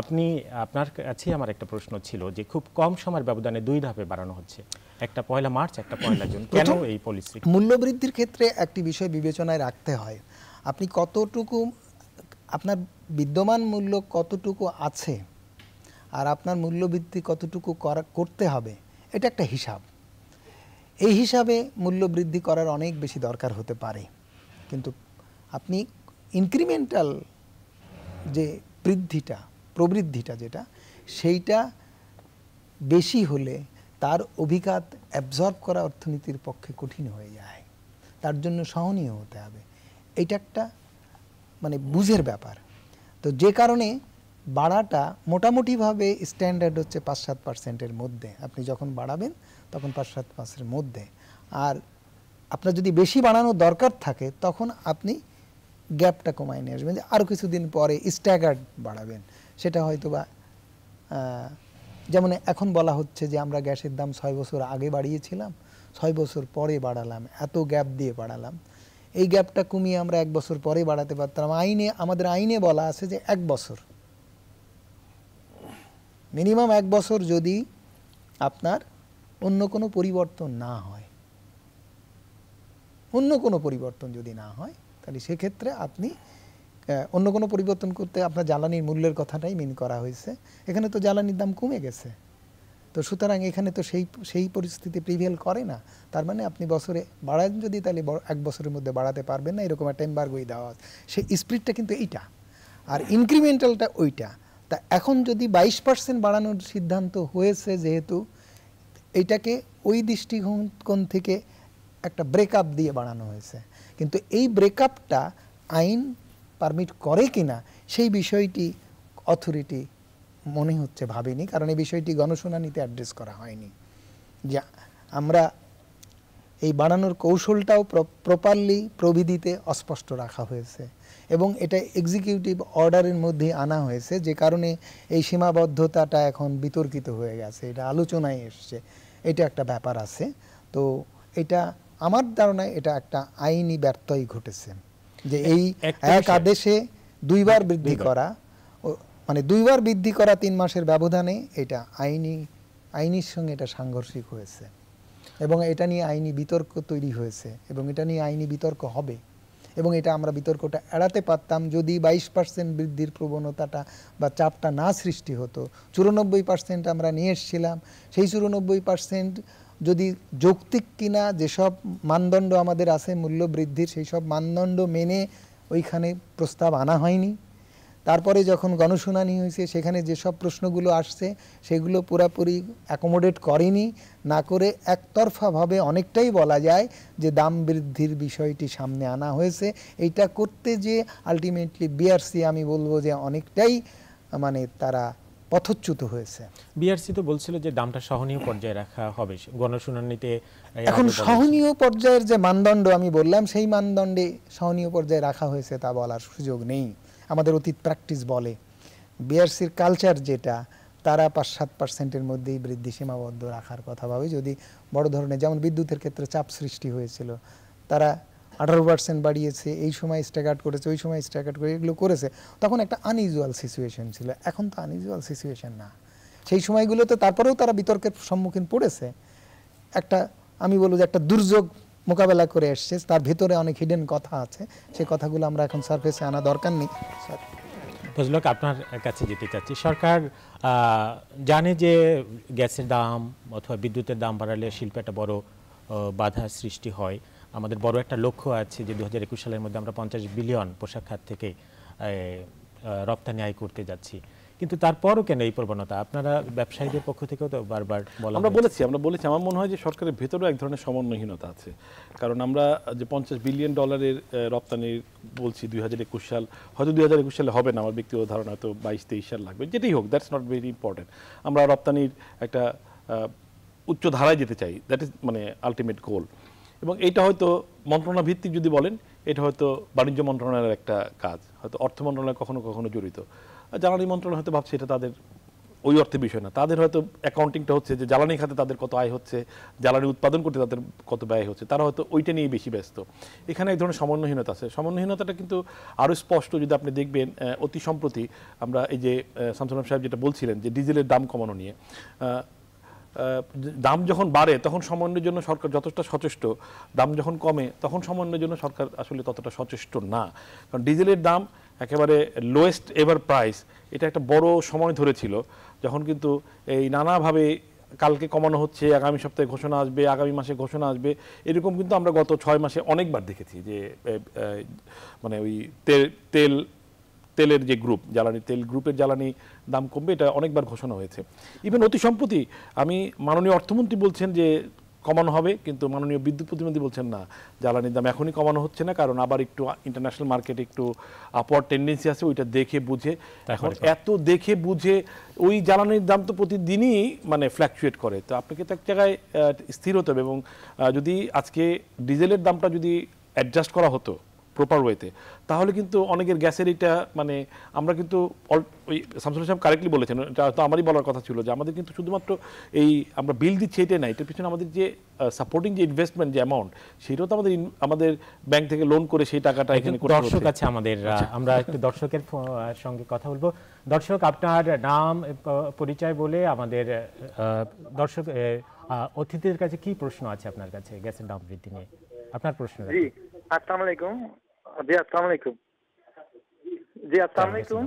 আপনার কাছে আমার একটা প্রশ্ন ছিল যে খুব কম সময়ের ব্যবধানে 2 ধাপে বাড়ানো হচ্ছে, একটা 1 মার্চ, একটা 1 জুন, কেন এই পলিসি? মূল্যবৃদ্ধির ক্ষেত্রে একটি বিষয় বিবেচনায় রাখতে হয়, আপনি কতটুকু, আপনার বিদ্যমান মূল্য কতটুকু আছে আর আপনার মূল্যবৃদ্ধি কতটুকু করতে হবে, এটা একটা হিসাব। এই হিসাবে মূল্যবৃদ্ধি করার অনেক বেশি দরকার হতে পারে, কিন্তু আপনি ইনক্রিমেন্টাল যে প্রবৃদ্ধিটা যেটা, সেইটা বেশি হলে তার অভিঘাত অ্যাবজর্ব করা অর্থনীতির পক্ষে কঠিন হয়ে যায়। তার জন্য সহনীয় হতে হবে। এইটা একটা মানে বুঝের ব্যাপার। তো যে কারণে বাড়াটা মোটামুটিভাবে স্ট্যান্ডার্ড হচ্ছে 5-7%-এর মধ্যে। আপনি যখন বাড়াবেন তখন 5-7% মধ্যে। আর আপনার যদি বেশি বাড়ানোর দরকার থাকে তখন আপনি গ্যাপটা কমায় নিয়ে আসবেন, যে আরও কিছুদিন পরে স্ট্যাগার্ড বাড়াবেন। সেটা হয়তো বা যেমন এখন বলা হচ্ছে যে আমরা গ্যাসের দাম 6 বছর আগে বাড়িয়েছিলাম, 6 বছর পরে বাড়ালাম, এত গ্যাপ দিয়ে বাড়ালাম। এই গ্যাপটা কমিয়ে আমরা 1 বছর পরে বাড়াতে পারতাম। আমাদের আইনে বলা আছে যে 1 বছর, মিনিমাম 1 বছর যদি আপনার অন্য কোনো পরিবর্তন না হয়। অন্য কোনো পরিবর্তন যদি না হয়, তাহলে সেক্ষেত্রে আপনি অন্য কোনো পরিবর্তন করতে আপনার জ্বালানির মূল্যের কথাটাই মিন করা হয়েছে। এখানে তো জ্বালানির দাম কমে গেছে, তো সুতরাং এখানে তো সেই পরিস্থিতি প্রিভেল করে না। তার মানে আপনি বছরে বাড়ান যদি, তাহলে 1 বছরের মধ্যে বাড়াতে পারবেন না, এরকম একটা এমবার্গোই দেওয়া। সেই স্প্লিটটা কিন্তু এইটা, আর ইনক্রিমেন্টালটা ওইটা। তা এখন যদি 22% বাড়ানোর সিদ্ধান্ত হয়েছে, যেহেতু এইটাকে ওই দৃষ্টিকোণ থেকে একটা ব্রেকআপ দিয়ে বাড়ানো হয়েছে, কিন্তু এই ব্রেকআপটা আইন পারমিট করে কিনা সেই বিষয়টি অথরিটি মনে হচ্ছে ভাবেনি, কারণ এই বিষয়টি গণশুনানিতে অ্যাড্রেস করা হয়নি। যা আমরা এই বাড়ানোর কৌশলটাও প্রপারলি প্রবিধিতে অস্পষ্ট রাখা হয়েছে, এবং এটা এক্সিকিউটিভ অর্ডারের মধ্যে আনা হয়েছে, যে কারণে এই সীমাবদ্ধতাটা এখন বিতর্কিত হয়ে গেছে, এটা আলোচনায় এসছে, এটা একটা ব্যাপার আছে। তো এটা আমার ধারণায় এটা একটা আইনি ব্যর্থই ঘটেছে, যে এই এক আদেশে 2 বার বৃদ্ধি করা, মানে 2 বার বৃদ্ধি করা 3 মাসের ব্যবধানে, এটা আইনির সঙ্গে এটা সাংঘর্ষিক হয়েছে, এবং এটা নিয়ে আইনি বিতর্ক তৈরি হয়েছে, এবং এটা নিয়ে আইনি বিতর্ক হবে। এবং এটা আমরা বিতর্কটা এড়াতে পারতাম যদি 22% বৃদ্ধির প্রবণতাটা বা চাপটা না সৃষ্টি হতো। 94% আমরা নিয়ে এসেছিলাম, সেই 94% যদি যৌক্তিক কিনা, যেসব মানদণ্ড আমাদের আছে মূল্য বৃদ্ধির, সেই সব মানদণ্ড মেনে ওইখানে প্রস্তাব আনা হয়নি। তারপরে যখন গণশুনানি হয়েছে, সেখানে যেসব প্রশ্নগুলো আসছে সেগুলো পুরাপুরি অ্যাকোমোডেট করেনি, না করে একতরফাভাবে অনেকটাই বলা যায় যে দাম বৃদ্ধির বিষয়টি সামনে আনা হয়েছে। এইটা করতে যে আলটিমেটলি বিআরসি, আমি বলবো যে অনেকটাই মানে তারা পথচ্যুত হয়েছে। বিআরসি তো বলছিল যে দামটা সহনীয় পর্যায়ে রাখা হবে গণশুনানিতে। এখন সহনীয় পর্যায়ের যে মানদণ্ড আমি বললাম, সেই মানদণ্ডে সহনীয় পর্যায়ে রাখা হয়েছে তা বলার সুযোগ নেই। আমাদের অতীত প্র্যাকটিস বলে, বিআরসির কালচার যেটা, তারা 5-7%-এর মধ্যেই বৃদ্ধি সীমাবদ্ধ রাখার কথা ভাবে। যদি বড় ধরনের, যেমন বিদ্যুতের ক্ষেত্রে চাপ সৃষ্টি হয়েছিল, তারা 18% বাড়িয়েছে, এই সময় স্ট্যাগার্ড করেছে, ওই সময় স্ট্যাগার্ড করে, এগুলো করেছে, তখন একটা আনইউজুয়াল সিচুয়েশন ছিল। এখন তো আনইউজুয়াল সিচুয়েশন না। সেই সময়গুলোতে তারপরেও তারা বিতর্কের সম্মুখীন পড়েছে। একটা, আমি বলবো যে একটা দুর্যোগ মোকাবেলা করে এসছে, তার ভেতরে অনেক হিডেন কথা আছে, সেই কথাগুলো আমরা এখন সারফেসে আনা দরকার নেই। ফজলক, আপনার কাছে যেতে চাচ্ছি। সরকার জানে যে গ্যাসের দাম অথবা বিদ্যুতের দাম বাড়ালে শিল্পে একটা বড় বাধা সৃষ্টি হয়। আমাদের বড় একটা লক্ষ্য আছে যে 2021 সালের মধ্যে আমরা 50 বিলিয়ন পোশাক খাত থেকে রপ্তানি আয় করতে যাচ্ছি, কিন্তু তারপরও কেন এই প্রবণতা? আপনারা ব্যবসায়ীদের পক্ষ থেকেও তো বারবার আমরা বলেছি আমার মনে হয় যে সরকারের ভেতরেও এক ধরনের সমন্বয়হীনতা আছে। কারণ আমরা যে $50 বিলিয়ন রপ্তানি বলছি 2021 সাল, হয়তো 2021 সালে হবে না, আমার ব্যক্তিগত ধারণা হয়তো 22-23 সাল লাগবে, যেটাই হোক, দ্যাটস নট ভেরি ইম্পর্টেন্ট। আমরা রপ্তানির একটা উচ্চ ধারায় যেতে চাই, দ্যাট ইজ মানে আলটিমেট গোল। এবং এইটা হয়তো মন্ত্রণালয় ভিত্তিক যদি বলেন, এটা হয়তো বাণিজ্য মন্ত্রণালয়ের একটা কাজ, হয়তো অর্থ মন্ত্রণালয় কখনো কখনো জড়িত, জ্বালানি মন্ত্রণালয় হয়তো ভাবছে এটা তাদের ওই অর্থে বিষয় না। তাদের হয়তো অ্যাকাউন্টিংটা হচ্ছে যে জ্বালানি খাতে তাদের কত আয় হচ্ছে, জ্বালানি উৎপাদন করতে তাদের কত ব্যয় হচ্ছে, তারা হয়তো ওইটা নিয়ে বেশি ব্যস্ত। এখানে এক ধরনের সমন্বয়হীনতা আছে। সমন্বয়হীনতাটা কিন্তু আরও স্পষ্ট যদি আপনি দেখবেন, অতি সম্প্রতি আমরা এই যে শামসুল আলম সাহেব যেটা বলছিলেন যে ডিজেলের দাম কমানো নিয়ে, দাম যখন বাড়ে তখন সমন্বয়ের জন্য সরকার যতটা সচেষ্ট, দাম যখন কমে তখন সমন্বয়ের জন্য সরকার আসলে ততটা সচেষ্ট না। কারণ ডিজেলের দাম একেবারে লোয়েস্ট এভার প্রাইস, এটা একটা বড় সময় ধরেছিল, যখন কিন্তু এই নানাভাবে কালকে কমানো হচ্ছে, আগামী সপ্তাহে ঘোষণা আসবে, আগামী মাসে ঘোষণা আসবে, এরকম কিন্তু আমরা গত 6 মাসে অনেকবার দেখেছি যে মানে ওই তেলের যে গ্রুপ, জ্বালানি তেল গ্রুপের জ্বালানি দাম কমবে, এটা অনেকবার ঘোষণা হয়েছে। ইভেন অতি সম্প্রতি আমি মাননীয় অর্থমন্ত্রী বলছেন যে কমানো হবে, কিন্তু মাননীয় বিদ্যুৎ প্রতিমন্ত্রী বলছেন না, জ্বালানির দাম এখনই কমানো হচ্ছে না, কারণ আবার একটু ইন্টারন্যাশনাল মার্কেটে একটু আপওয়ার্ড টেন্ডেন্সি আছে, ওইটা দেখে বুঝে। এখন এত দেখে বুঝে ওই জ্বালানির দাম তো প্রতিদিনই মানে ফ্ল্যাকচুয়েট করে, তো আপনাকে তো এক জায়গায় স্থির হতে হবে। এবং যদি আজকে ডিজেলের দামটা যদি অ্যাডজাস্ট করা হতো প্রপার ওয়েতে, তাহলে কিন্তু অনেকের গ্যাসের এটা মানে আমরা কিন্তু ওই শামসুল সাহেব কারেক্টলি বলেছেন, এটা তো আমারই বলার কথা ছিল যে আমাদের কিন্তু শুধুমাত্র এই আমরা বিল দিচ্ছি এটা না, এটার পিছনে আমাদের যে সাপোর্টিং যে ইনভেস্টমেন্ট যে অ্যামাউন্ট, সেটাও তো আমাদের ব্যাংক থেকে লোন করে সেই টাকাটা এখানে দর্শক আছে আমাদের, আমরা একটু দর্শকের সঙ্গে কথা বলবো। দর্শক, আপনার নাম পরিচয় বলে আমাদের দর্শক অতিথিদের কাছে কি প্রশ্ন আছে আপনার কাছে গ্যাসের দাম বৃদ্ধি নিয়ে? আপনার প্রশ্ন জি আসসালামু আলাইকুম। জি আসসালামু আলাইকুম। জি আসসালামু আলাইকুম।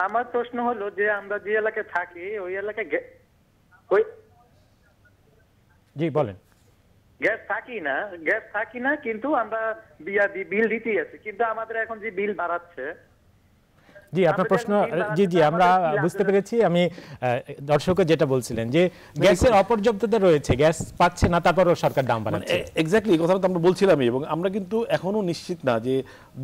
আমার প্রশ্ন হলো যে আমরা যে এলাকায় থাকি ওই এলাকায় জি বলেন। গ্যাস থাকি না কিন্তু আমরা বিল দিতেই আছি, কিন্তু আমাদের এখন যে বিল বাড়াচ্ছে। জি আপনার প্রশ্ন, জি আমরা বুঝতে পেরেছি। আমি দর্শককে যেটা বলছিলেন যে গ্যাসের অপর্যাপ্ততা রয়েছে, গ্যাস পাচ্ছে না, তারপরও সরকার দাম বাড়াচ্ছে। এক্স্যাক্টলি কথাটা তো আমরা বলছিলামই, এবং আমরা কিন্তু এখনো নিশ্চিত না যে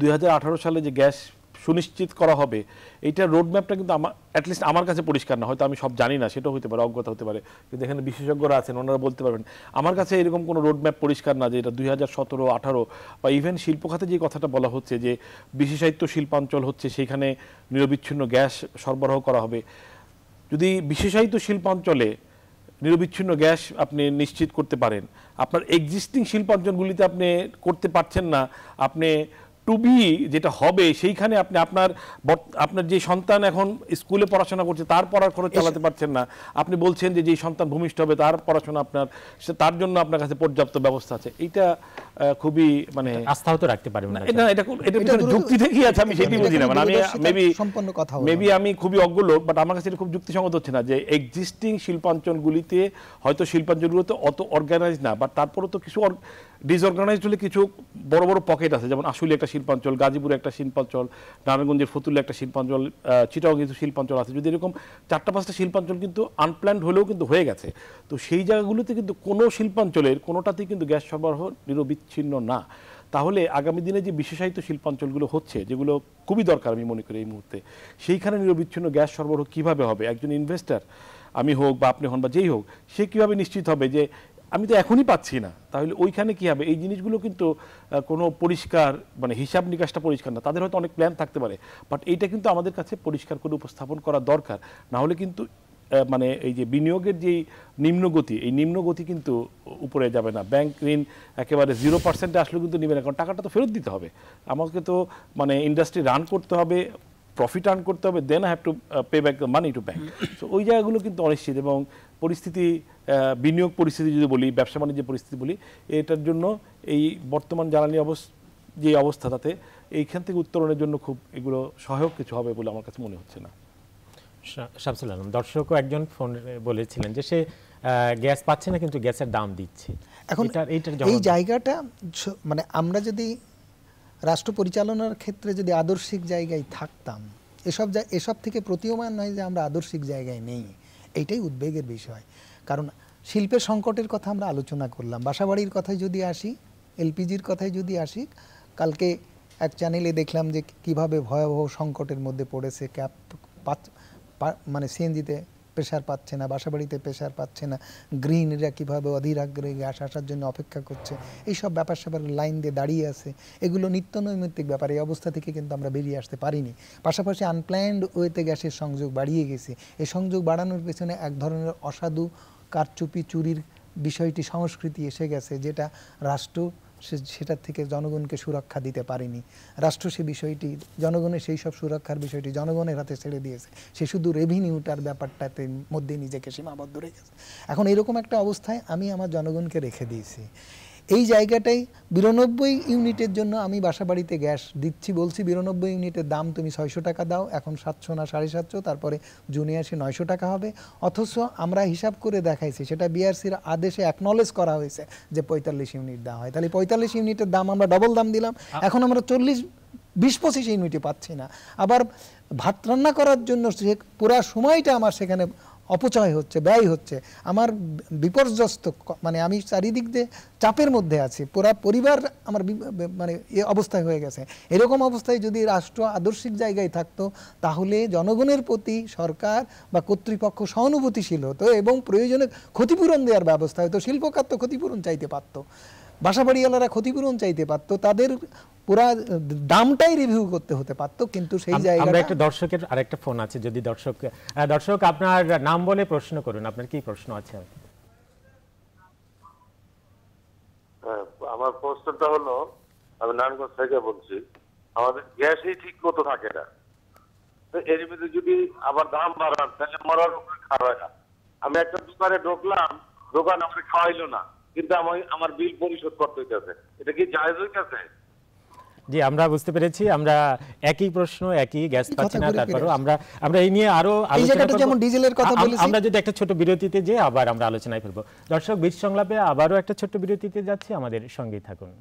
2018 সালে যে গ্যাস সুনিশ্চিত করা হবে এইটার রোডম্যাপটা কিন্তু অ্যাটলিস্ট আমার কাছে পরিষ্কার না। হয়তো আমি সব জানি না, সেটাও হতে পারে, অজ্ঞতা হতে পারে, কিন্তু এখানে বিশেষজ্ঞরা আছেন, ওনারা বলতে পারবেন। আমার কাছে এরকম কোনো রোডম্যাপ পরিষ্কার না যে এটা 2017, 18 বা ইভেন শিল্প খাতে যে কথাটা বলা হচ্ছে যে বিশেষায়িত শিল্পাঞ্চল হচ্ছে সেইখানে নিরবিচ্ছিন্ন গ্যাস সরবরাহ করা হবে। যদি বিশেষায়িত শিল্পাঞ্চলে নিরবিচ্ছিন্ন গ্যাস আপনি নিশ্চিত করতে পারেন, আপনার এক্সিস্টিং শিল্পাঞ্চলগুলিতে আপনি করতে পারছেন না, আপনি টু বি যেটা হবে সেইখানে আপনি আপনার যে সন্তান এখন স্কুলে পড়াশোনা করছে তার পড়ার খরচ চালাতে পারছেন না, আপনি বলছেন যে সন্তান ভূমিষ্ঠ হবে তার পড়াশোনা তার জন্য আপনার কাছে পর্যাপ্ত ব্যবস্থা আছে, এইটা খুবই মানে আস্থাও তো রাখতে পারবেন না। এটা যুক্তিটা কি আছে আমি সেটি বুঝি না। মানে আমি মেবি আমি খুবই অজ্ঞ লোক, বাট আমার কাছে এটা খুব যুক্তিসঙ্গত হচ্ছে না যে এক্সিস্টিং শিল্পাঞ্চলগুলিতে হয়তো শিল্পাঞ্চলগুলোতে অত অর্গানাইজ না, বাট তারপরেও তো কিছু ডিসঅর্গানাইজড হলে কিছু বড় বড় পকেট আছে, যেমন আশুলিয়া একটা শিল্পাঞ্চল, গাজীপুরে একটা শিল্পাঞ্চল, নারায়ণগঞ্জের ফতুল্লা একটা শিল্পাঞ্চল, চিটাগাং কিছু শিল্পাঞ্চল আছে। যদি এরকম 4-5টা শিল্পাঞ্চল কিন্তু আনপ্ল্যান্ড হলেও কিন্তু হয়ে গেছে, তো সেই জায়গাগুলোতে কিন্তু কোনো শিল্পাঞ্চলের কোনোটাতেই কিন্তু গ্যাস সরবরাহ নিরবিচ্ছিন্ন না। তাহলে আগামী দিনে যে বিশেষায়িত শিল্পাঞ্চলগুলো হচ্ছে, যেগুলো খুবই দরকার আমি মনে করি এই মুহূর্তে, সেইখানে নিরবিচ্ছিন্ন গ্যাস সরবরাহ কিভাবে হবে? একজন ইনভেস্টর, আমি হোক বা আপনি হন বা যেই হোক, সে কিভাবে নিশ্চিত হবে যে আমি তো এখনই পাচ্ছি না, তাহলে ওইখানে কি হবে? এই জিনিসগুলো কিন্তু কোনো পরিষ্কার মানে হিসাব নিকাশটা পরিষ্কার না। তাদের হয়তো অনেক প্ল্যান থাকতে পারে, বাট এইটা কিন্তু আমাদের কাছে পরিষ্কার করে উপস্থাপন করা দরকার। না হলে কিন্তু মানে এই যে বিনিয়োগের যেই নিম্নগতি, এই নিম্নগতি কিন্তু উপরে যাবে না। ব্যাংক ঋণ একেবারে 0% আসলেও কিন্তু নেবে না, কারণ টাকাটা তো ফেরত দিতে হবে আমাকে, তো মানে ইন্ডাস্ট্রি রান করতে হবে, প্রফিট আর্ন করতে হবে, then I have to pay back the money to bank. So ওই জায়গাগুলো কিন্তু অনিশ্চিত, এবং পরিস্থিতি, বিনিয়োগ পরিস্থিতি যদি বলি, ব্যবসা বাণিজ্যের পরিস্থিতি বলি, এটার জন্য এই বর্তমান জ্বালানি যে অবস্থা, তাতে এইখান থেকে উত্তরণের জন্য খুব এগুলো সহায়ক কিছু হবে বলে আমার কাছে মনে হচ্ছে না। শামসুল আলম, দর্শকও একজন ফোন বলেছিলেন যে সে গ্যাস পাচ্ছে না কিন্তু গ্যাসের দাম দিচ্ছে। এখন এই জায়গাটা মানে আমরা যদি রাষ্ট্র পরিচালনার ক্ষেত্রে যদি আদর্শিক জায়গায় থাকতাম, এসব থেকে প্রতীয়মান নয় যে আমরা আদর্শিক জায়গায় নেই, এইটাই উদ্বেগের বিষয়। কারণ শিল্পের সংকটের কথা আমরা আলোচনা করলাম, বাসাবাড়ির কথায় যদি আসি, এলপিজির কথায় যদি আসি, কালকে এক চ্যানেলে দেখলাম যে কিভাবে ভয়াবহ সংকটের মধ্যে পড়েছে, মানে সিএনজিতে প্রেশার পাচ্ছে না, বাসাবাড়িতে প্রেশার পাচ্ছে না, গৃহিণীরা কীভাবে অধীর আগ্রহে গ্যাস আসার জন্য অপেক্ষা করছে, এইসব ব্যাপার স্যাপার লাইন দিয়ে দাঁড়িয়ে আছে। এগুলো নিত্য নৈমিত্তিক ব্যাপার, এই অবস্থা থেকে কিন্তু আমরা বেরিয়ে আসতে পারিনি। পাশাপাশি আনপ্ল্যান্ড ওয়েতে গ্যাসের সংযোগ বাড়িয়ে গেছে। এই সংযোগ বাড়ানোর পেছনে এক ধরনের অসাধু কারচুপি চুরির বিষয়টি, সংস্কৃতি এসে গেছে, যেটা রাষ্ট্র সেটার থেকে জনগণকে সুরক্ষা দিতে পারেনি। রাষ্ট্র সে বিষয়টি, জনগণের সেই সব সুরক্ষার বিষয়টি জনগণের হাতে ছেড়ে দিয়েছে। সে শুধু রেভিনিউটার ব্যাপারটাতে মধ্যে নিজেকে সীমাবদ্ধ রেখেছে। এখন এরকম একটা অবস্থায় আমি আমার জনগণকে রেখে দিয়েছি। এই জায়গাটাই 92 ইউনিটের জন্য আমি বাসাবাড়িতে গ্যাস দিচ্ছি, বলছি 92 ইউনিটের দাম তুমি 600 টাকা দাও, এখন 700 না 750, তারপরে জুনে আসে 900 টাকা হবে। অথচ আমরা হিসাব করে দেখাইছি, সেটা বিআরসির আদেশে অ্যাকনলেজ করা হয়েছে যে 45 ইউনিট দেওয়া হয়। তাহলে 45 ইউনিটের দাম আমরা ডবল দাম দিলাম, এখন আমরা 20-25 ইউনিটে পাচ্ছি না। আবার ভাত রান্না করার জন্য পুরা সময়টা আমার সেখানে অপচয় হচ্ছে, ব্যয় হচ্ছে, আমার বিপর্যস্ত, মানে আমি চারিদিক দিয়ে চাপের মধ্যে আছি, পুরা পরিবার আমার মানে এ অবস্থায় হয়ে গেছে। এরকম অবস্থায় যদি রাষ্ট্র আদর্শিক জায়গায় থাকতো, তাহলে জনগণের প্রতি সরকার বা কর্তৃপক্ষ সহানুভূতিশীল হতো এবং প্রয়োজনে ক্ষতিপূরণ দেওয়ার ব্যবস্থা হতো। শিল্পখাত তো ক্ষতিপূরণ চাইতে পারতো, বাসাবাড়িওয়ালারা ক্ষতিপূরণ চাইতে পারতো, তাদের পুরা দামটাই রিভিউ করতে হতে পারতো, কিন্তু সেই জায়গায় আমরা একটা দর্শকের আরেকটা ফোন আছে, যদি দর্শক আপনার নাম বলে প্রশ্ন করুন, আপনার কি প্রশ্ন আছে? আমার প্রশ্নটা হলো, আমি নারায়ণগঞ্জ থেকে বলছি, আমাদের গ্যাসই ঠিক মতো থাকে না, এর মধ্যে যদি আবার দাম বাড়ান তাহলে মরার উপরে খাওয়া হয় না। আমি একটা দোকানে ঢুকলাম, দোকান আমাকে খাওয়াইলো না, কিন্তু আমার বিল পরিশোধ করতে হইতেছে, এটা কি জায়েজ হইতেছে? জি, আমরা বুঝতে পেরেছি। আমরা একই প্রশ্ন, একই গ্যাস পাচ্ছি না, তারপরও আমরা এই নিয়ে আরো আলোচনা করব। যেমন ডিজেলের কথা বলেছি, আমরা যদি একটা ছোট বিরতিতে যে আবার আমরা আলোচনায় ফিরব। দর্শক, বীজ সংলাপে আবারও একটা ছোট বিরতিতে যাচ্ছি, আমাদের সঙ্গেই থাকুন।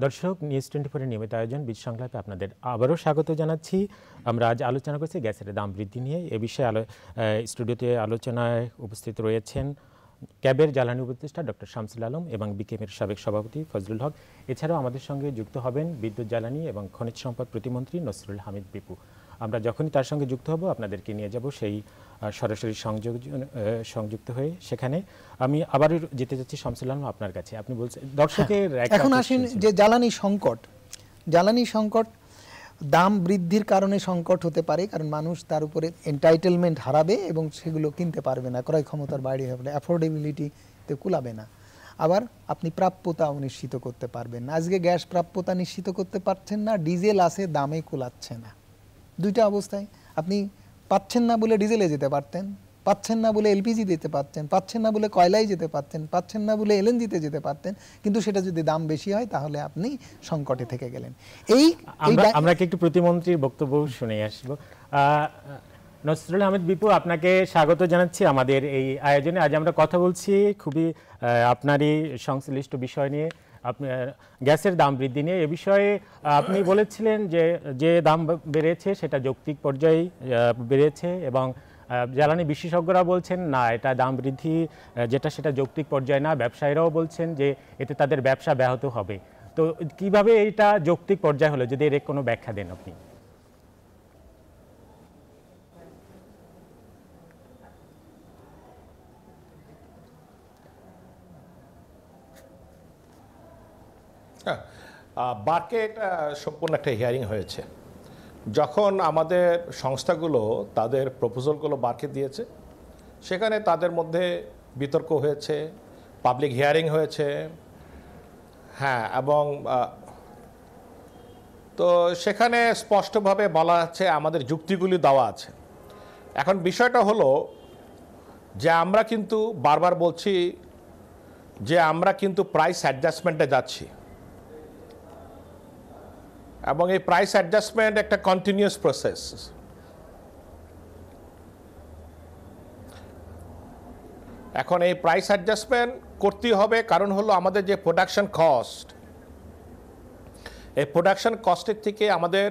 দর্শক, নিউজ 24 নিয়মিত আয়োজন বীজ সংলাপে আপনাদের আবারও স্বাগত জানাচ্ছি। আমরা আজ আলোচনা করছি গ্যাসের দাম বৃদ্ধি নিয়ে। এ বিষয়ে স্টুডিওতে আলোচনায় উপস্থিত রয়েছেন ক্যাবের জ্বালানি উপদেষ্টা ডক্টর শামসুল আলম এবং বিকেএমের সাবেক সভাপতি ফজলুল হক। এছাড়াও আমাদের সঙ্গে যুক্ত হবেন বিদ্যুৎ, জ্বালানি এবং খনিজ সম্পদ প্রতিমন্ত্রী নসরুল হামিদ বিপু। আমরা যখনই তার সঙ্গে যুক্ত হব আপনাদেরকে নিয়ে যাব সেই সরাসরি সংযুক্ত হয়ে সেখানে। আমি আবারও যেতে যাচ্ছি শামসুল আলম আপনার কাছে। আপনি বলছেন দর্শকের এখন আসেন যে জ্বালানি সংকট দাম বৃদ্ধির কারণে সংকট হতে পারে, কারণ মানুষ তার উপরে এন্টাইটেলমেন্ট হারাবে এবং সেগুলো কিনতে পারবে না, ক্রয় ক্ষমতার বাইরে হবে, অ্যাফোর্ডেবিলিটিতে কুলাবে না। আবার আপনি প্রাপ্যতাও নিশ্চিত করতে পারবেন না। আজকে গ্যাস প্রাপ্যতা নিশ্চিত করতে পারছেন না, ডিজেল আছে দামে কুলাচ্ছে না। দুইটা অবস্থায় আপনি পাচ্ছেন না বলে ডিজেলে যেতে পারতেন, পাচ্ছেন না বলে এলপিজি দিতে পারতেন, পাচ্ছেন না বলে কয়লায় যেতে পারতেন, পাচ্ছেন না বলে এলএনজিতে যেতে পারতেন, কিন্তু সেটা যদি দাম বেশি হয় তাহলে আপনি সংকটে থেকে গেলেন। আমরা কি একটু প্রতিমন্ত্রীর বক্তব্য শুনে আসব। নসরুল আহমেদ বিপু, আপনাকে স্বাগত জানাচ্ছি আমাদের এই আয়োজনে। আজ আমরা কথা বলছি খুবই আপনারই সংশ্লিষ্ট বিষয় নিয়ে, গ্যাসের দাম বৃদ্ধি নিয়ে। এ বিষয়ে আপনি বলেছিলেন যে দাম বেড়েছে সেটা যৌক্তিক পর্যায়ে বেড়েছে এবং জ্বালানি বিশেষজ্ঞরা বলছেন না, এটা দাম বৃদ্ধি যেটা সেটা যৌক্তিক পর্যায়ে না। ব্যবসায়ীরাও বলছেন যে এতে তাদের ব্যবসা ব্যাহত হবে। তো কিভাবে এটা যৌক্তিক পর্যায়ে হলো, যদি এর কোনো ব্যাখ্যা দেন আপনি। বারকে এটা সম্পূর্ণ একটা হিয়ারিং হয়েছে। যখন আমাদের সংস্থাগুলো তাদের প্রপোজালগুলো বারকে দিয়েছে, সেখানে তাদের মধ্যে বিতর্ক হয়েছে, পাবলিক হিয়ারিং হয়েছে, হ্যাঁ, এবং তো সেখানে স্পষ্টভাবে বলা আছে, আমাদের যুক্তিগুলি দেওয়া আছে। এখন বিষয়টা হলো যে আমরা কিন্তু বারবার বলছি যে আমরা কিন্তু প্রাইস অ্যাডজাস্টমেন্টে যাচ্ছি এবং এই প্রাইস অ্যাডজাস্টমেন্ট একটা কন্টিনিউয়াস প্রসেস। এখন এই প্রাইস অ্যাডজাস্টমেন্ট করতেই হবে, কারণ হলো আমাদের যে প্রোডাকশন কস্ট, এই প্রোডাকশন কস্টের থেকে আমাদের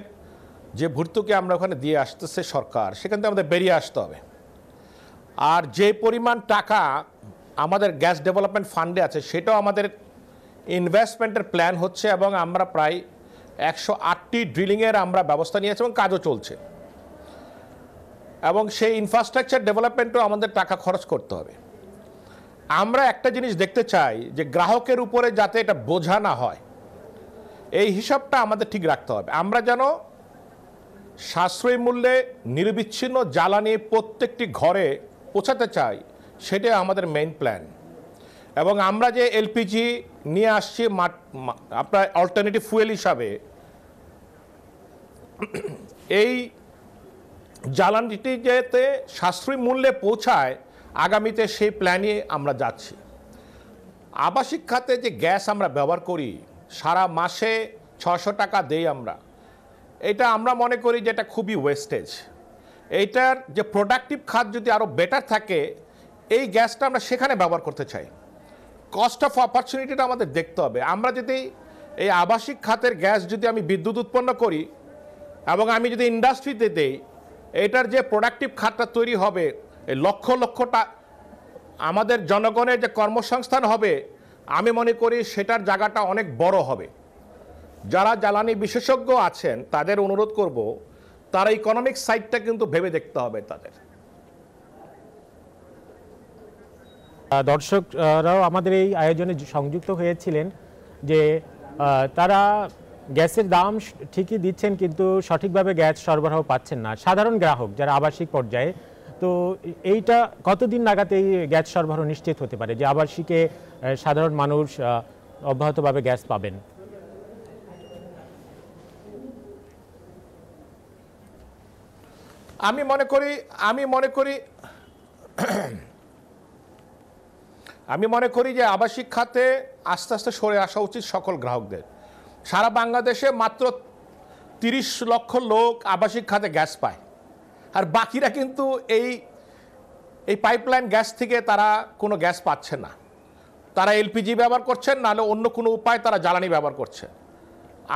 যে ভর্তুকি আমরা ওখানে দিয়ে আসতেছে সরকার, সেখান থেকে আমাদের বেরিয়ে আসতে হবে। আর যে পরিমাণ টাকা আমাদের গ্যাস ডেভেলপমেন্ট ফান্ডে আছে সেটাও আমাদের ইনভেস্টমেন্টের প্ল্যান হচ্ছে এবং আমরা প্রায় 108টি ড্রিলিংয়ের আমরা ব্যবস্থা নিয়েছি এবং কাজও চলছে, এবং সেই ইনফ্রাস্ট্রাকচার ডেভেলপমেন্টও আমাদের টাকা খরচ করতে হবে। আমরা একটা জিনিস দেখতে চাই যে গ্রাহকের উপরে যাতে এটা বোঝা না হয়, এই হিসাবটা আমাদের ঠিক রাখতে হবে। আমরা যেন সাশ্রয়ী মূল্যে নিরবিচ্ছিন্ন জ্বালানি প্রত্যেকটি ঘরে পৌঁছাতে চাই, সেটাই আমাদের মেইন প্ল্যান। এবং আমরা যে এলপিজি নিয়ে আসছি আপনার অল্টারনেটিভ ফুয়েল হিসাবে, এই জ্বালানিটি যাতে সাশ্রয়ী মূল্যে পৌঁছায়, আগামীতে সেই প্ল্যানে আমরা যাচ্ছি। আবাসিক খাতে যে গ্যাস আমরা ব্যবহার করি, সারা মাসে 600 টাকা দেই আমরা, এটা আমরা মনে করি যে এটা খুবই ওয়েস্টেজ। এইটার যে প্রোডাক্টিভ খাত যদি আরও বেটার থাকে, এই গ্যাসটা আমরা সেখানে ব্যবহার করতে চাই। কস্ট অফ অপরচুনিটিটা আমাদের দেখতে হবে। আমরা যদি এই আবাসিক খাতের গ্যাস যদি আমি বিদ্যুৎ উৎপন্ন করি এবং আমি যদি ইন্ডাস্ট্রিতে দেই, এটার যে প্রোডাক্টিভ খাতটা তৈরি হবে, এই লক্ষ লক্ষটা আমাদের জনগণের যে কর্মসংস্থান হবে, আমি মনে করি সেটার জায়গাটা অনেক বড় হবে। যারা জ্বালানি বিশেষজ্ঞ আছেন তাদের অনুরোধ করব, তারা ইকোনমিক সাইডটা কিন্তু ভেবে দেখতে হবে তাদের। দর্শকরাও আমাদের এই আয়োজনে সংযুক্ত হয়েছিলেন যে তারা গ্যাসের দাম ঠিকই দিচ্ছেন, কিন্তু সঠিকভাবে গ্যাস সরবরাহ পাচ্ছেন না সাধারণ গ্রাহক যারা আবাসিক পর্যায়ে। তো এইটা কতদিন নাগাদ এই গ্যাস সরবরাহ নিশ্চিত হতে পারে যে আবাসিকে সাধারণ মানুষ অব্যাহতভাবে গ্যাস পাবেন? আমি মনে করি যে আবাসিক খাতে আস্তে আস্তে সরে আসা উচিত সকল গ্রাহকদের। সারা বাংলাদেশে মাত্র 30 লক্ষ লোক আবাসিক খাতে গ্যাস পায়, আর বাকিরা কিন্তু এই পাইপলাইন গ্যাস থেকে তারা কোনো গ্যাস পাচ্ছে না। তারা এলপিজি ব্যবহার করছেন, নাহলে অন্য কোনো উপায় তারা জ্বালানি ব্যবহার করছে।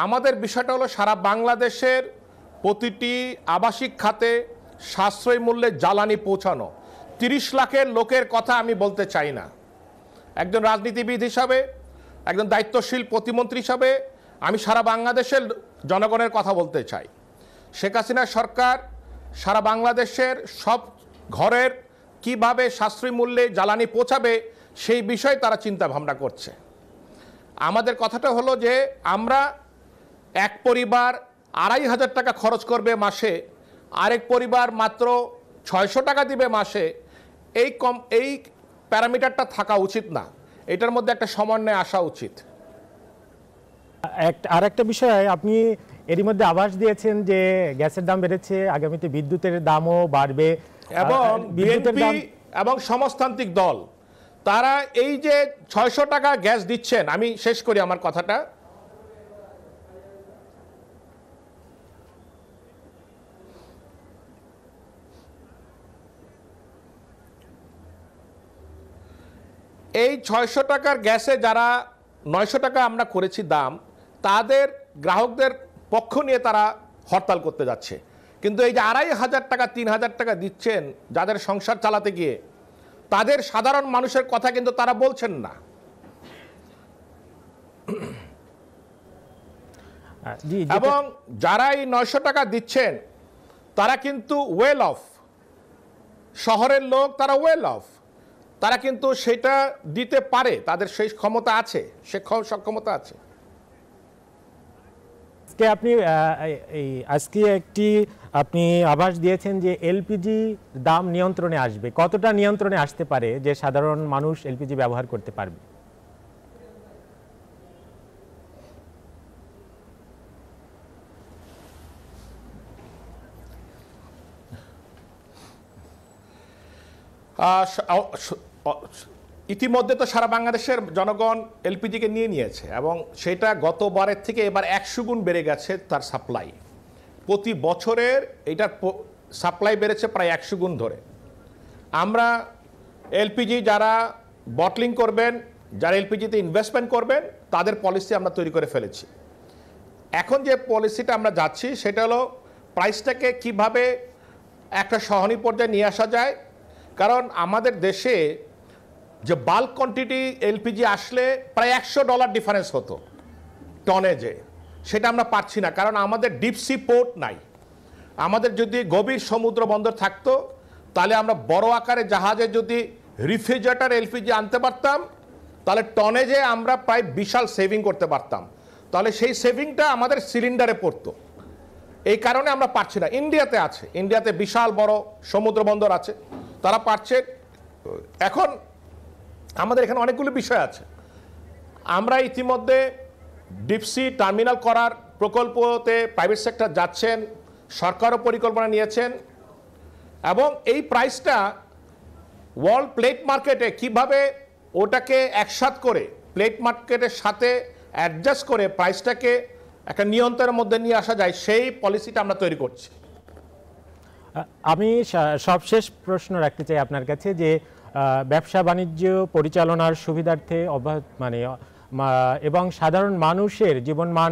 আমাদের বিষয়টা হলো সারা বাংলাদেশের প্রতিটি আবাসিক খাতে সাশ্রয়ী মূল্যে জ্বালানি পৌঁছানো। 30 লাখের লোকের কথা আমি বলতে চাই না। একজন রাজনীতিবিদ হিসাবে, একজন দায়িত্বশীল প্রতিমন্ত্রী হিসাবে আমি সারা বাংলাদেশের জনগণের কথা বলতে চাই। শেখ হাসিনা সরকার সারা বাংলাদেশের সব ঘরের কিভাবে সাশ্রয়ী মূল্যে জ্বালানি পৌঁছাবে সেই বিষয়ে তারা চিন্তা ভাবনা করছে। আমাদের কথাটা হলো যে আমরা এক পরিবার 2,500 টাকা খরচ করবে মাসে, আরেক পরিবার মাত্র 600 টাকা দিবে মাসে, এই প্যারামিটারটা থাকা উচিত না। এটার মধ্যে একটা সমন্বয় আসা উচিত। আর একটা বিষয়, আপনি এরই মধ্যে আভাস দিয়েছেন যে গ্যাসের দাম বেড়েছে, আগামীতে বিদ্যুতের দামও বাড়বে, এবং বিদ্যুতের দাম এবং সমাজতান্ত্রিক দল তারা এই যে 600 টাকা গ্যাস দিচ্ছেন, আমি শেষ করি আমার কথাটা, এই 600 টাকার গ্যাসে যারা 900 টাকা আমরা করেছি দাম, তাদের গ্রাহকদের পক্ষ নিয়ে তারা হরতাল করতে যাচ্ছে। কিন্তু এই যে 2,500 টাকা 3,000 টাকা দিচ্ছেন যাদের সংসার চালাতে গিয়ে, তাদের সাধারণ মানুষের কথা কিন্তু তারা বলছেন না। এবং যারা এই 900 টাকা দিচ্ছেন তারা কিন্তু ওয়েল অফ, শহরের লোক তারা ওয়েল অফ, তারা কিন্তু সেটা দিতে পারে, তাদের সেই ক্ষমতা আছে, সে সক্ষমতা আছে। আজকে আপনি আভাস দিয়েছেন যে এলপিজি দাম নিয়ন্ত্রণে আসবে। কতটা নিয়ন্ত্রণে আসতে পারে যে সাধারণ মানুষ এলপিজি ব্যবহার করতে পারবে? ইতিমধ্যে তো সারা বাংলাদেশের জনগণ এলপিজিকে নিয়ে নিয়েছে, এবং সেটা গতবারের থেকে এবার 100 গুণ বেড়ে গেছে তার সাপ্লাই। প্রতি বছরের এটার সাপ্লাই বেড়েছে প্রায় 100 গুণ ধরে। আমরা এলপিজি যারা বটলিং করবেন, যারা এলপিজিতে ইনভেস্টমেন্ট করবেন, তাদের পলিসি আমরা তৈরি করে ফেলেছি। এখন যে পলিসিটা আমরা যাচ্ছি সেটা হলো প্রাইসটাকে কিভাবে একটা সহনীয় পর্যায়ে নিয়ে আসা যায়। কারণ আমাদের দেশে যে বাল্ক কোয়ান্টিটি এলপিজি আসলে প্রায় $100 ডিফারেন্স হতো টনেজে, সেটা আমরা পাচ্ছি না, কারণ আমাদের ডিপ সি পোর্ট নাই। আমাদের যদি গভীর সমুদ্র বন্দর থাকতো, তাহলে আমরা বড় আকারে জাহাজে যদি রিফ্রিজারেটর এলপিজি আনতে পারতাম, তাহলে টনেজে আমরা প্রায় বিশাল সেভিং করতে পারতাম। তাহলে সেই সেভিংটা আমাদের সিলিন্ডারে পড়তো। এই কারণে আমরা পারছি না। ইন্ডিয়াতে আছে, ইন্ডিয়াতে বিশাল বড় সমুদ্র বন্দর আছে, তারা পারছে। এখন আমাদের এখানে অনেকগুলো বিষয় আছে। আমরা ইতিমধ্যে ডিপসি টার্মিনাল করার প্রকল্পতে প্রাইভেট সেক্টর যাচ্ছেন, সরকারও পরিকল্পনা নিয়েছেন, এবং এই প্রাইসটা ওয়ার্ল্ড প্লেট মার্কেটে কিভাবে ওটাকে একসাথ করে প্লেট মার্কেটের সাথে অ্যাডজাস্ট করে প্রাইসটাকে একটা নিয়ন্ত্রণের মধ্যে নিয়ে আসা যায়, সেই পলিসিটা আমরা তৈরি করছি। আমি সবশেষ প্রশ্ন রাখতে চাই আপনার কাছে যে ব্যবসা বাণিজ্য পরিচালনার সুবিধার্থে এবং সাধারণ মানুষের জীবনমান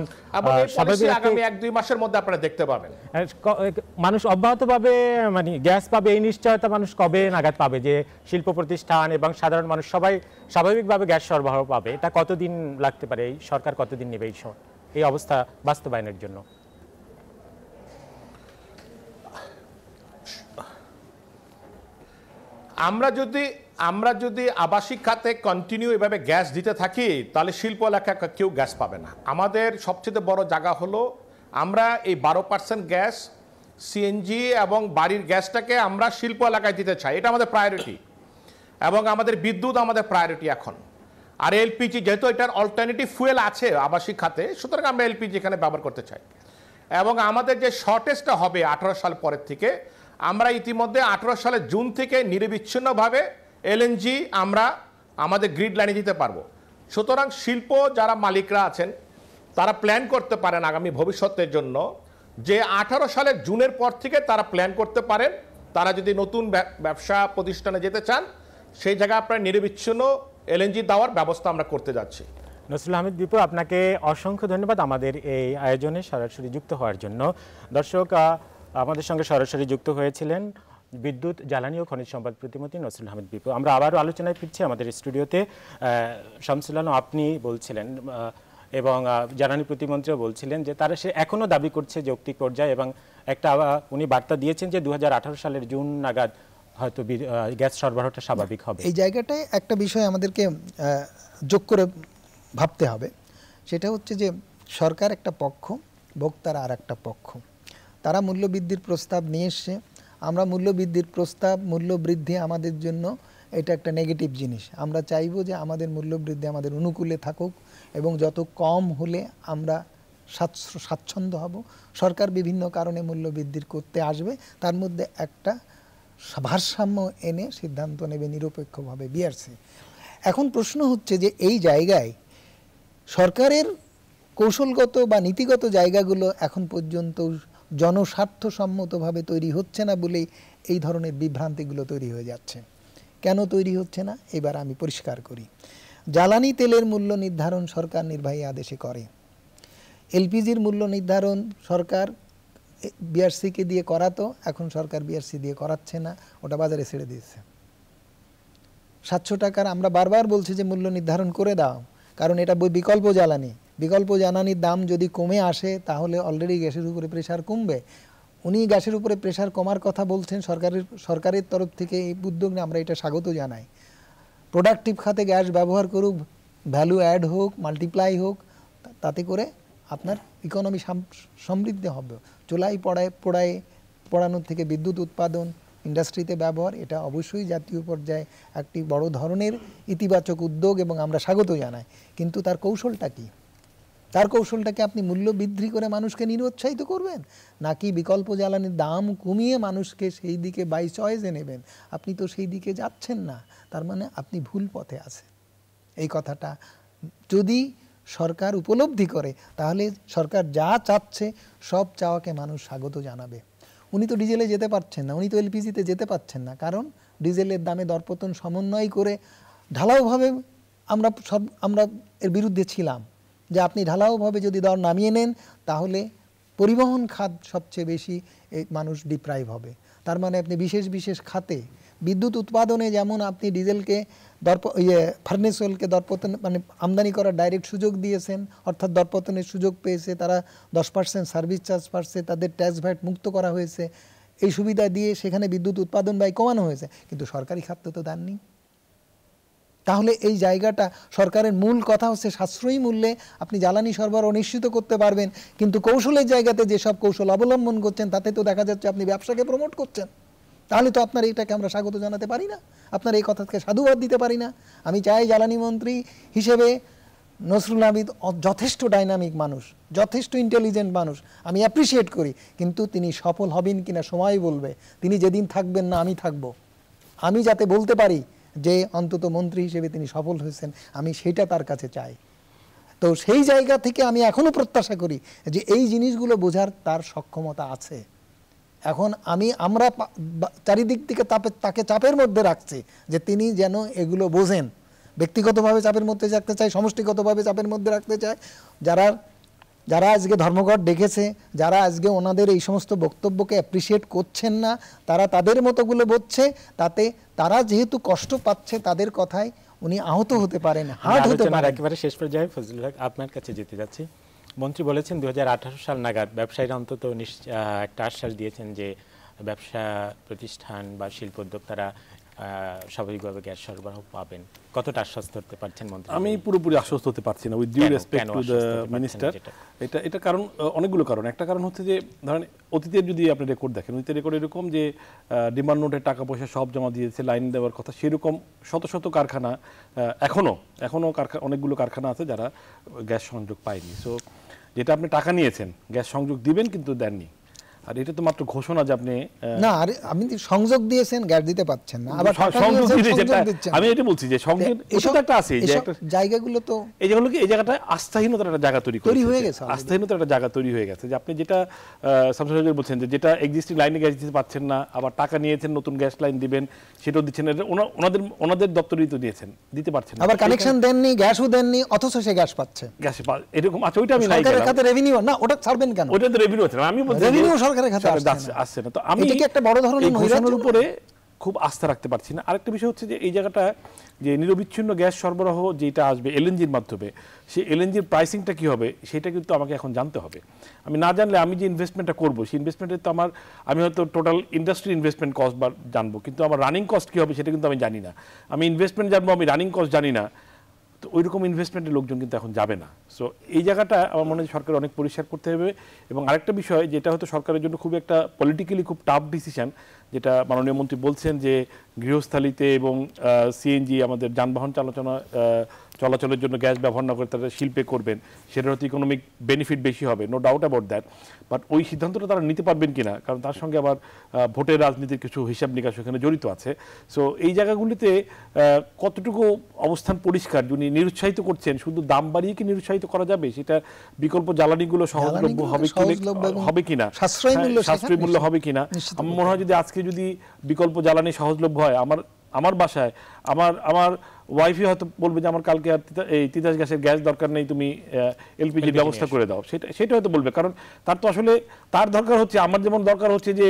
আগামী 1-2 মাসের মধ্যে আপনারা দেখতে পাবেন। মানুষ অব্যাহতভাবে গ্যাস পাবে, এই নিশ্চয়তা মানুষ কবে নাগাদ পাবে যে শিল্প প্রতিষ্ঠান এবং সাধারণ মানুষ সবাই স্বাভাবিকভাবে গ্যাস সরবরাহ পাবে? এটা কতদিন লাগতে পারে? এই সরকার কতদিন নেবে এই অবস্থা বাস্তবায়নের জন্য? আমরা যদি আমরা যদি আবাসিক খাতে কন্টিনিউ এভাবে গ্যাস দিতে থাকি তাহলে শিল্প এলাকায় কেউ গ্যাস পাবে না। আমাদের সবচেয়ে বড় জায়গা হলো আমরা এই 12% গ্যাস সিএনজি এবং বাড়ির গ্যাসটাকে আমরা শিল্প এলাকায় দিতে চাই, এটা আমাদের প্রায়োরিটি। এবং আমাদের বিদ্যুৎ আমাদের প্রায়োরিটি এখন। আর এলপিজি যেহেতু এটার অল্টারনেটিভ ফুয়েল আছে আবাসিক খাতে, সুতরাং আমরা এলপিজি এখানে ব্যবহার করতে চাই। এবং আমাদের যে শর্টেজটা হবে 18 সাল পরের থেকে, আমরা ইতিমধ্যে 18 সালের জুন থেকে নিরবিচ্ছিন্নভাবে এলএনজি আমরা আমাদের গ্রিড লাইনে দিতে পারবো। সুতরাং শিল্প যারা মালিকরা আছেন তারা প্ল্যান করতে পারেন আগামী ভবিষ্যতের জন্য, যে 18 সালের জুনের পর থেকে তারা প্ল্যান করতে পারেন, তারা যদি নতুন ব্যবসা প্রতিষ্ঠানে যেতে চান সেই জায়গায় আপনার নিরবিচ্ছিন্ন এলএনজি দেওয়ার ব্যবস্থা আমরা করতে যাচ্ছি। নসরুল আহমেদ বিপু, আপনাকে অসংখ্য ধন্যবাদ আমাদের এই আয়োজনে সরাসরি যুক্ত হওয়ার জন্য। দর্শক, আমাদের সঙ্গে সরাসরি যুক্ত হয়েছিলেন বিদ্যুৎ, জ্বালানি ও খনিজ সম্পদ প্রতিমন্ত্রী নসরুল আহমেদ বিপু। আমরা আবারও আলোচনায় ফিরছি আমাদের স্টুডিওতে। শামসুল আলম আপনি বলছিলেন এবং জ্বালানি প্রতিমন্ত্রীও বলছিলেন যে তারা সে এখনও দাবি করছে যৌক্তিক পর্যায়ে, এবং একটা উনি বার্তা দিয়েছেন যে 2018 সালের জুন নাগাদ হয়তো গ্যাস সরবরাহটা স্বাভাবিক হবে। এই জায়গাটায় একটা বিষয় আমাদেরকে যোগ করে ভাবতে হবে, সেটা হচ্ছে যে সরকার একটা পক্ষ, ভোক্তারা আর একটা পক্ষ। তারা মূল্যবৃদ্ধির প্রস্তাব নিয়ে এসছে। আমরা মূল্যবৃদ্ধির প্রস্তাব, মূল্যবৃদ্ধি আমাদের জন্য এটা একটা নেগেটিভ জিনিস। আমরা চাইবো যে আমাদের মূল্যবৃদ্ধি আমাদের অনুকূলে থাকুক এবং যত কম হলে আমরা স্বাচ্ছন্দ্য হব। সরকার বিভিন্ন কারণে মূল্যবৃদ্ধির করতে আসবে, তার মধ্যে একটা ভারসাম্য এনে সিদ্ধান্ত নেবে নিরপেক্ষভাবে বিআরসি। এখন প্রশ্ন হচ্ছে যে এই জায়গায় সরকারের কৌশলগত বা নীতিগত জায়গাগুলো এখন পর্যন্ত জনস্বার্থসম্মতভাবে তৈরি হচ্ছে না বলেই এই ধরনের বিভ্রান্তিগুলো তৈরি হয়ে যাচ্ছে। কেন তৈরি হচ্ছে না এবার আমি পরিষ্কার করি। জ্বালানি তেলের মূল্য নির্ধারণ সরকার নির্বাহী আদেশে করে। এলপিজির মূল্য নির্ধারণ সরকার বিআরসিকে দিয়ে করাতো, এখন সরকার বিআরসি দিয়ে করাচ্ছে না, ওটা বাজারে ছেড়ে দিয়েছে। 700 টাকার আমরা বারবার বলছি যে মূল্য নির্ধারণ করে দাও, কারণ এটা বিকল্প জ্বালানি। বিকল্প জ্বালানির দাম যদি কমে আসে তাহলে অলরেডি গ্যাসের উপরে প্রেশার কমবে। উনি গ্যাসের উপরে প্রেশার কমার কথা বলছেন, সরকারের তরফ থেকে এই উদ্যোগ নিয়ে আমরা এটা স্বাগত জানাই। প্রোডাক্টিভ খাতে গ্যাস ব্যবহার করুক, ভ্যালু অ্যাড হোক, মাল্টিপ্লাই হোক, তাতে করে আপনার ইকোনমি সমৃদ্ধ হবে। চুলাই পোড়ানোর থেকে বিদ্যুৎ উৎপাদন, ইন্ডাস্ট্রিতে ব্যবহার, এটা অবশ্যই জাতীয় পর্যায়ে একটি বড় ধরনের ইতিবাচক উদ্যোগ এবং আমরা স্বাগত জানাই। কিন্তু তার কৌশলটা কি? তার কৌশলটাকে আপনি মূল্য বৃদ্ধি করে মানুষকে নিরুৎসাহিত করবেন, নাকি বিকল্প জ্বালানির দাম কমিয়ে মানুষকে সেই দিকে বাই চয়েসে নেবেন? আপনি তো সেই দিকে যাচ্ছেন না, তার মানে আপনি ভুল পথে আছেন। এই কথাটা যদি সরকার উপলব্ধি করে তাহলে সরকার যা চাচ্ছে সব চাওয়াকে মানুষ স্বাগত জানাবে। উনি তো ডিজেলে যেতে পারছেন না, উনি তো এলপিজিতে যেতে পারছেন না, কারণ ডিজেলের দামে দরপতন সমন্বয় করে ঢালাওভাবে আমরা এর বিরুদ্ধে ছিলাম যে আপনি ঢালাওভাবে যদি দর নামিয়ে নেন তাহলে পরিবহন খাত সবচেয়ে বেশি মানুষ ডিপ্রাইভ হবে। তার মানে আপনি বিশেষ খাতে বিদ্যুৎ উৎপাদনে যেমন আপনি ডিজেলকে ফার্নেস অয়েলকে দরপতন মানে আমদানি করার ডাইরেক্ট সুযোগ দিয়েছেন, অর্থাৎ দরপতনের সুযোগ পেয়েছে, তারা 10% সার্ভিস চার্জ পাচ্ছে, তাদের ট্যাক্স ভ্যাট মুক্ত করা হয়েছে। এই সুবিধা দিয়ে সেখানে বিদ্যুৎ উৎপাদন ব্যয় কমানো হয়েছে, কিন্তু সরকারি খাত তো দেননি। তাহলে এই জায়গাটা সরকারের মূল কথা হচ্ছে সাশ্রয়ী মূল্যে আপনি জ্বালানি সরবরাহ নিশ্চিত করতে পারবেন, কিন্তু কৌশলের জায়গাতে যেসব কৌশল অবলম্বন করছেন তাতে তো দেখা যাচ্ছে আপনি ব্যবসাকে প্রমোট করছেন। তাহলে তো আপনার এইটাকে আমরা স্বাগত জানাতে পারি না, আপনার এই কথাকে সাধুবাদ দিতে পারি না। আমি চাই জ্বালানি মন্ত্রী হিসেবে নসরুল আহমেদ যথেষ্ট ডাইনামিক মানুষ, যথেষ্ট ইন্টেলিজেন্ট মানুষ, আমি অ্যাপ্রিসিয়েট করি, কিন্তু তিনি সফল হবেন কিনা সময় বলবে। তিনি যেদিন থাকবেন না আমি থাকব, আমি যাতে বলতে পারি যে অন্তত মন্ত্রী হিসেবে তিনি সফল হয়েছেন, আমি সেটা তার কাছে চাই। তো সেই জায়গা থেকে আমি এখনও প্রত্যাশা করি যে এই জিনিসগুলো বোঝার তার সক্ষমতা আছে। এখন আমরা চারিদিক থেকে তাকে চাপের মধ্যে রাখছি যে তিনি যেন এগুলো বোঝেন। ব্যক্তিগতভাবে চাপের মধ্যে রাখতে চাই, সমষ্টিগতভাবে চাপের মধ্যে রাখতে চাই। যারা আজকে ধর্মঘট ডেকেছে, যারা আজকে ওনাদের এই সমস্ত বক্তব্যকে অ্যাপ্রিসিয়েট করছেন না, তারা তাদের মতোগুলো বলছে, তাতে তারা যেহেতু কষ্ট পাচ্ছে তাদের কথায় উনি আহত হতে পারেন, হার্ট হতে পারেন। একেবারে শেষ পর্যায়ে ফজলুল হক আপনার কাছে যেতে যাচ্ছি। মন্ত্রী বলেছেন 2018 সাল নাগাদ ব্যবসায়ীরা অন্তত একটা আশ্বাস দিয়েছেন যে ব্যবসা প্রতিষ্ঠান বা শিল্প উদ্যোক্তারা স্বাভাবিকভাবে গ্যাস সরবরাহ পাবেন? কতটা আশ্বস্ত হতে পারছেন মন্ত্রী? আমি পুরোপুরি আশ্বস্ত হতে পারছি না, with due respect to the minister. এটা কারণ অনেকগুলো কারণ। একটা কারণ হচ্ছে যে ধরেন অতীতের যদি আপনি রেকর্ড দেখেন, অতীতের রেকর্ড এরকম যে ডিমান্ড নোটের টাকা পয়সা সব জমা দিয়েছে, লাইন দেওয়ার কথা, সেরকম শত শত কারখানা এখনো অনেকগুলো কারখানা আছে যারা গ্যাস সংযোগ পায়নি। সো যেটা আপনি টাকা নিয়েছেন, গ্যাস সংযোগ দিবেন কিন্তু দেননি, আর এটা তো মাত্র ঘোষণা যে আপনি না, আরে আপনি সংযোগ দিয়েছেন, গ্যাস দিতে পাচ্ছেন না, আবার সংযোগ সংযোগ দিচ্ছেন। আমি এটা বলছি যে সংযোগ এটা তো একটা আছে, যে একটা জায়গাগুলো তো এই যেগুলো কি এই জায়গাটা আস্থাহীনতার একটা জায়গা তৈরি হয়ে গেছে, আস্থাহীনতার একটা জায়গা তৈরি হয়ে গেছে। যে আপনি যেটা শামসুল হক বলছেন যে যেটা এক্সিস্টিং লাইনে গ্যাস দিতে পারছেন না, আবার টাকা নিয়েছেন নতুন গ্যাস লাইন দিবেন, সেটাও দিচ্ছেন, ওনাদের দপ্তরেই তো দিয়েছেন, দিতে পারছেন না, আবার কানেকশন দেননি, গ্যাসও দেননি, অথচ সে গ্যাস পাচ্ছে। গ্যাস এরকম আচ্ছা, ওইটা আমি নাই সরকারের খাতে রেভিনিউ না, ওটা ছাড়বেন কেন? ওটা তো রেভিনিউ হচ্ছে না, আমি বলছি রেভিনিউ সরকারের খাতে আসছে না। তো আমি এটা কি একটা বড় ধরনের ঘোষণার উপরে খুব আস্থা রাখতে পারছি না। আরেকটা বিষয় হচ্ছে যে এই জায়গাটা যে নিরবিচ্ছিন্ন গ্যাস সরবরাহ যেটা আসবে এলএনজির মাধ্যমে, সেই এলএনজির প্রাইসিংটা কি হবে সেটা কিন্তু আমাকে এখন জানতে হবে। আমি না জানলে আমি যে ইনভেস্টমেন্টটা করবো, সেই ইনভেস্টমেন্টের তো আমি হয়তো টোটাল ইন্ডাস্ট্রি ইনভেস্টমেন্ট কস্ট জানবো, কিন্তু আমার রানিং কস্ট কি হবে সেটা কিন্তু আমি জানি না। আমি ইনভেস্টমেন্ট জানবো, আমি রানিং কস্ট জানি না, তো ওই রকম ইনভেস্টমেন্টের লোকজন কিন্তু এখন যাবে না। সো এই জায়গাটা আমার মনে হয় সরকার অনেক পরিষ্কার করতে হবে। এবং আরেকটা বিষয় যেটা হয়তো সরকারের জন্য খুব একটা পলিটিক্যালি খুব টাফ ডিসিশন, যেটা মাননীয় মন্ত্রী বলছেন যে গৃহস্থালিতে এবং সিএনজি আমাদের যানবাহন চলাচলের জন্য গ্যাস ব্যবহার না করে তারা শিল্পে করবেন, সেটার হয়তো ইকোনমিক বেনিফিট বেশি হবে, no doubt about that. But ওই সিদ্ধান্তটা তারা নিতে পারবেন কিনা, কারণ তার সঙ্গে আবার ভোটের রাজনীতির কিছু হিসাব নিকাশ এখানে জড়িত আছে। সো এই জায়গাগুলিতে কতটুকু অবস্থান পরিষ্কার, যিনি নিরুৎসাহিত করছেন, শুধু দাম বাড়িয়ে কি নিরুৎসাহিত করা যাবে? সেটা বিকল্প জ্বালানিগুলো সহজলভ্য হবে কিনা, সাশ্রয়ী মূল্য হবে কিনা। আমার মনে হয় যদি আজকে যদি বিকল্প জ্বালানি সহজলভ্য হয়, আমার বাসায় আমার ওয়াইফই হয়তো বলবে যে আমার কালকে আর এই তিতাস গ্যাসের গ্যাস দরকার নেই, তুমি এলপিজির ব্যবস্থা করে দাও, সেটা হয়তো বলবে। কারণ তার তো আসলে তার দরকার হচ্ছে, আমার যেমন দরকার হচ্ছে যে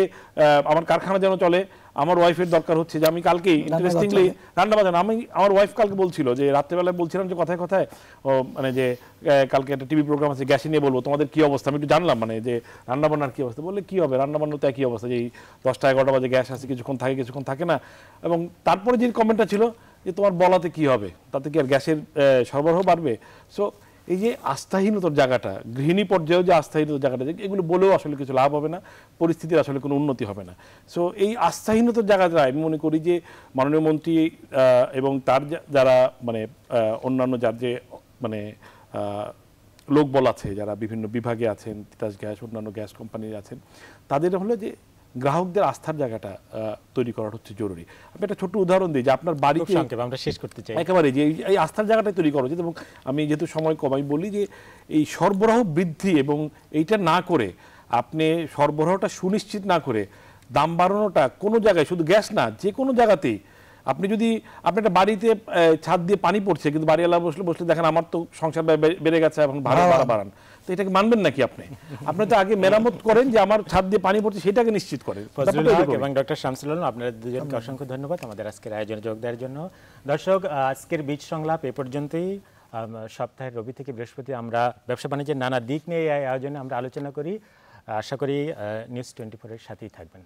আমার কারখানা যেন চলে, আমার ওয়াইফের দরকার হচ্ছে যে আমি কালকেই ইন্টারেস্টিংলি রান্না বাজানো, আমার ওয়াইফ কালকে বলছিল যে রাত্রেবেলায় বলছিলাম যে কথায় কথায় মানে যে কালকে একটা টিভি প্রোগ্রাম আছে গ্যাসই নিয়ে বলবো, তোমাদের কি অবস্থা, আমি একটু জানলাম মানে যে রান্নাবান্নার কি অবস্থা। বললে কি হবে, রান্নাবান্না তো একই অবস্থা, যে 10টা-11টা বাজে গ্যাস আছে, কিছুক্ষণ থাকে না। এবং তারপরে যে কমেন্টটা ছিল যে তোমার বলাতে কি হবে, তাতে কি আর গ্যাসের সরবরাহ বাড়বে? সো এই যে আস্থাহীনতার জায়গাটা, গৃহিণী পর্যায়েও যে আস্থাহীনতার জায়গাটা, এগুলো বলেও আসলে কিছু লাভ হবে না, পরিস্থিতির আসলে কোনো উন্নতি হবে না। সো এই আস্থাহীনতার জায়গাটা আমি মনে করি যে মাননীয় মন্ত্রী এবং তার যারা মানে অন্যান্য যার যে মানে লোকবল আছে, যারা বিভিন্ন বিভাগে আছেন, তিতাস গ্যাস, অন্যান্য গ্যাস কোম্পানি আছেন, তাদের হলো যে গ্রাহকদের আস্থার জায়গাটা তৈরি করা হচ্ছে জরুরি। আমি একটা ছোট্ট উদাহরণ দিই যে আপনার বাড়িতে আমরা শেষ করতে চাই একেবারে যে এই আস্থার জায়গাটাই তৈরি করা উচিত। এবং আমি যেহেতু সময় কম, আমি বলি যে এই সরবরাহ বৃদ্ধি এবং এইটা না করে, আপনি সরবরাহটা সুনিশ্চিত না করে দাম বাড়ানোটা কোনো জায়গায়, শুধু গ্যাস না, যে কোনো জায়গাতেই আপনি যদি আপনি একটা বাড়িতে ছাদ দিয়ে পানি পড়ছে, কিন্তু বাড়িওয়ালা বসলে দেখেন আমার তো সংসার বেড়ে গেছে, এখন ভাড়া বাড়ান, তো এটাকে মানবেন নাকি? আপনি তো আগে মেরামত করেন যে আমার ছাদ দিয়ে পানি পড়ছে, সেটাকে নিশ্চিত করেন। এবং ডক্টর শামসুল আলম, আপনারা দুজনকে অসংখ্য ধন্যবাদ আমাদের আজকের আয়োজনে যোগ দেওয়ার জন্য। দর্শক, আজকের বীজ সংলাপ এ পর্যন্তই। সপ্তাহের রবি থেকে বৃহস্পতি আমরা ব্যবসা বাণিজ্যের নানা দিক নিয়ে এই আয়োজনে আমরা আলোচনা করি। আশা করি নিউজ 24-এর সাথেই থাকবেন।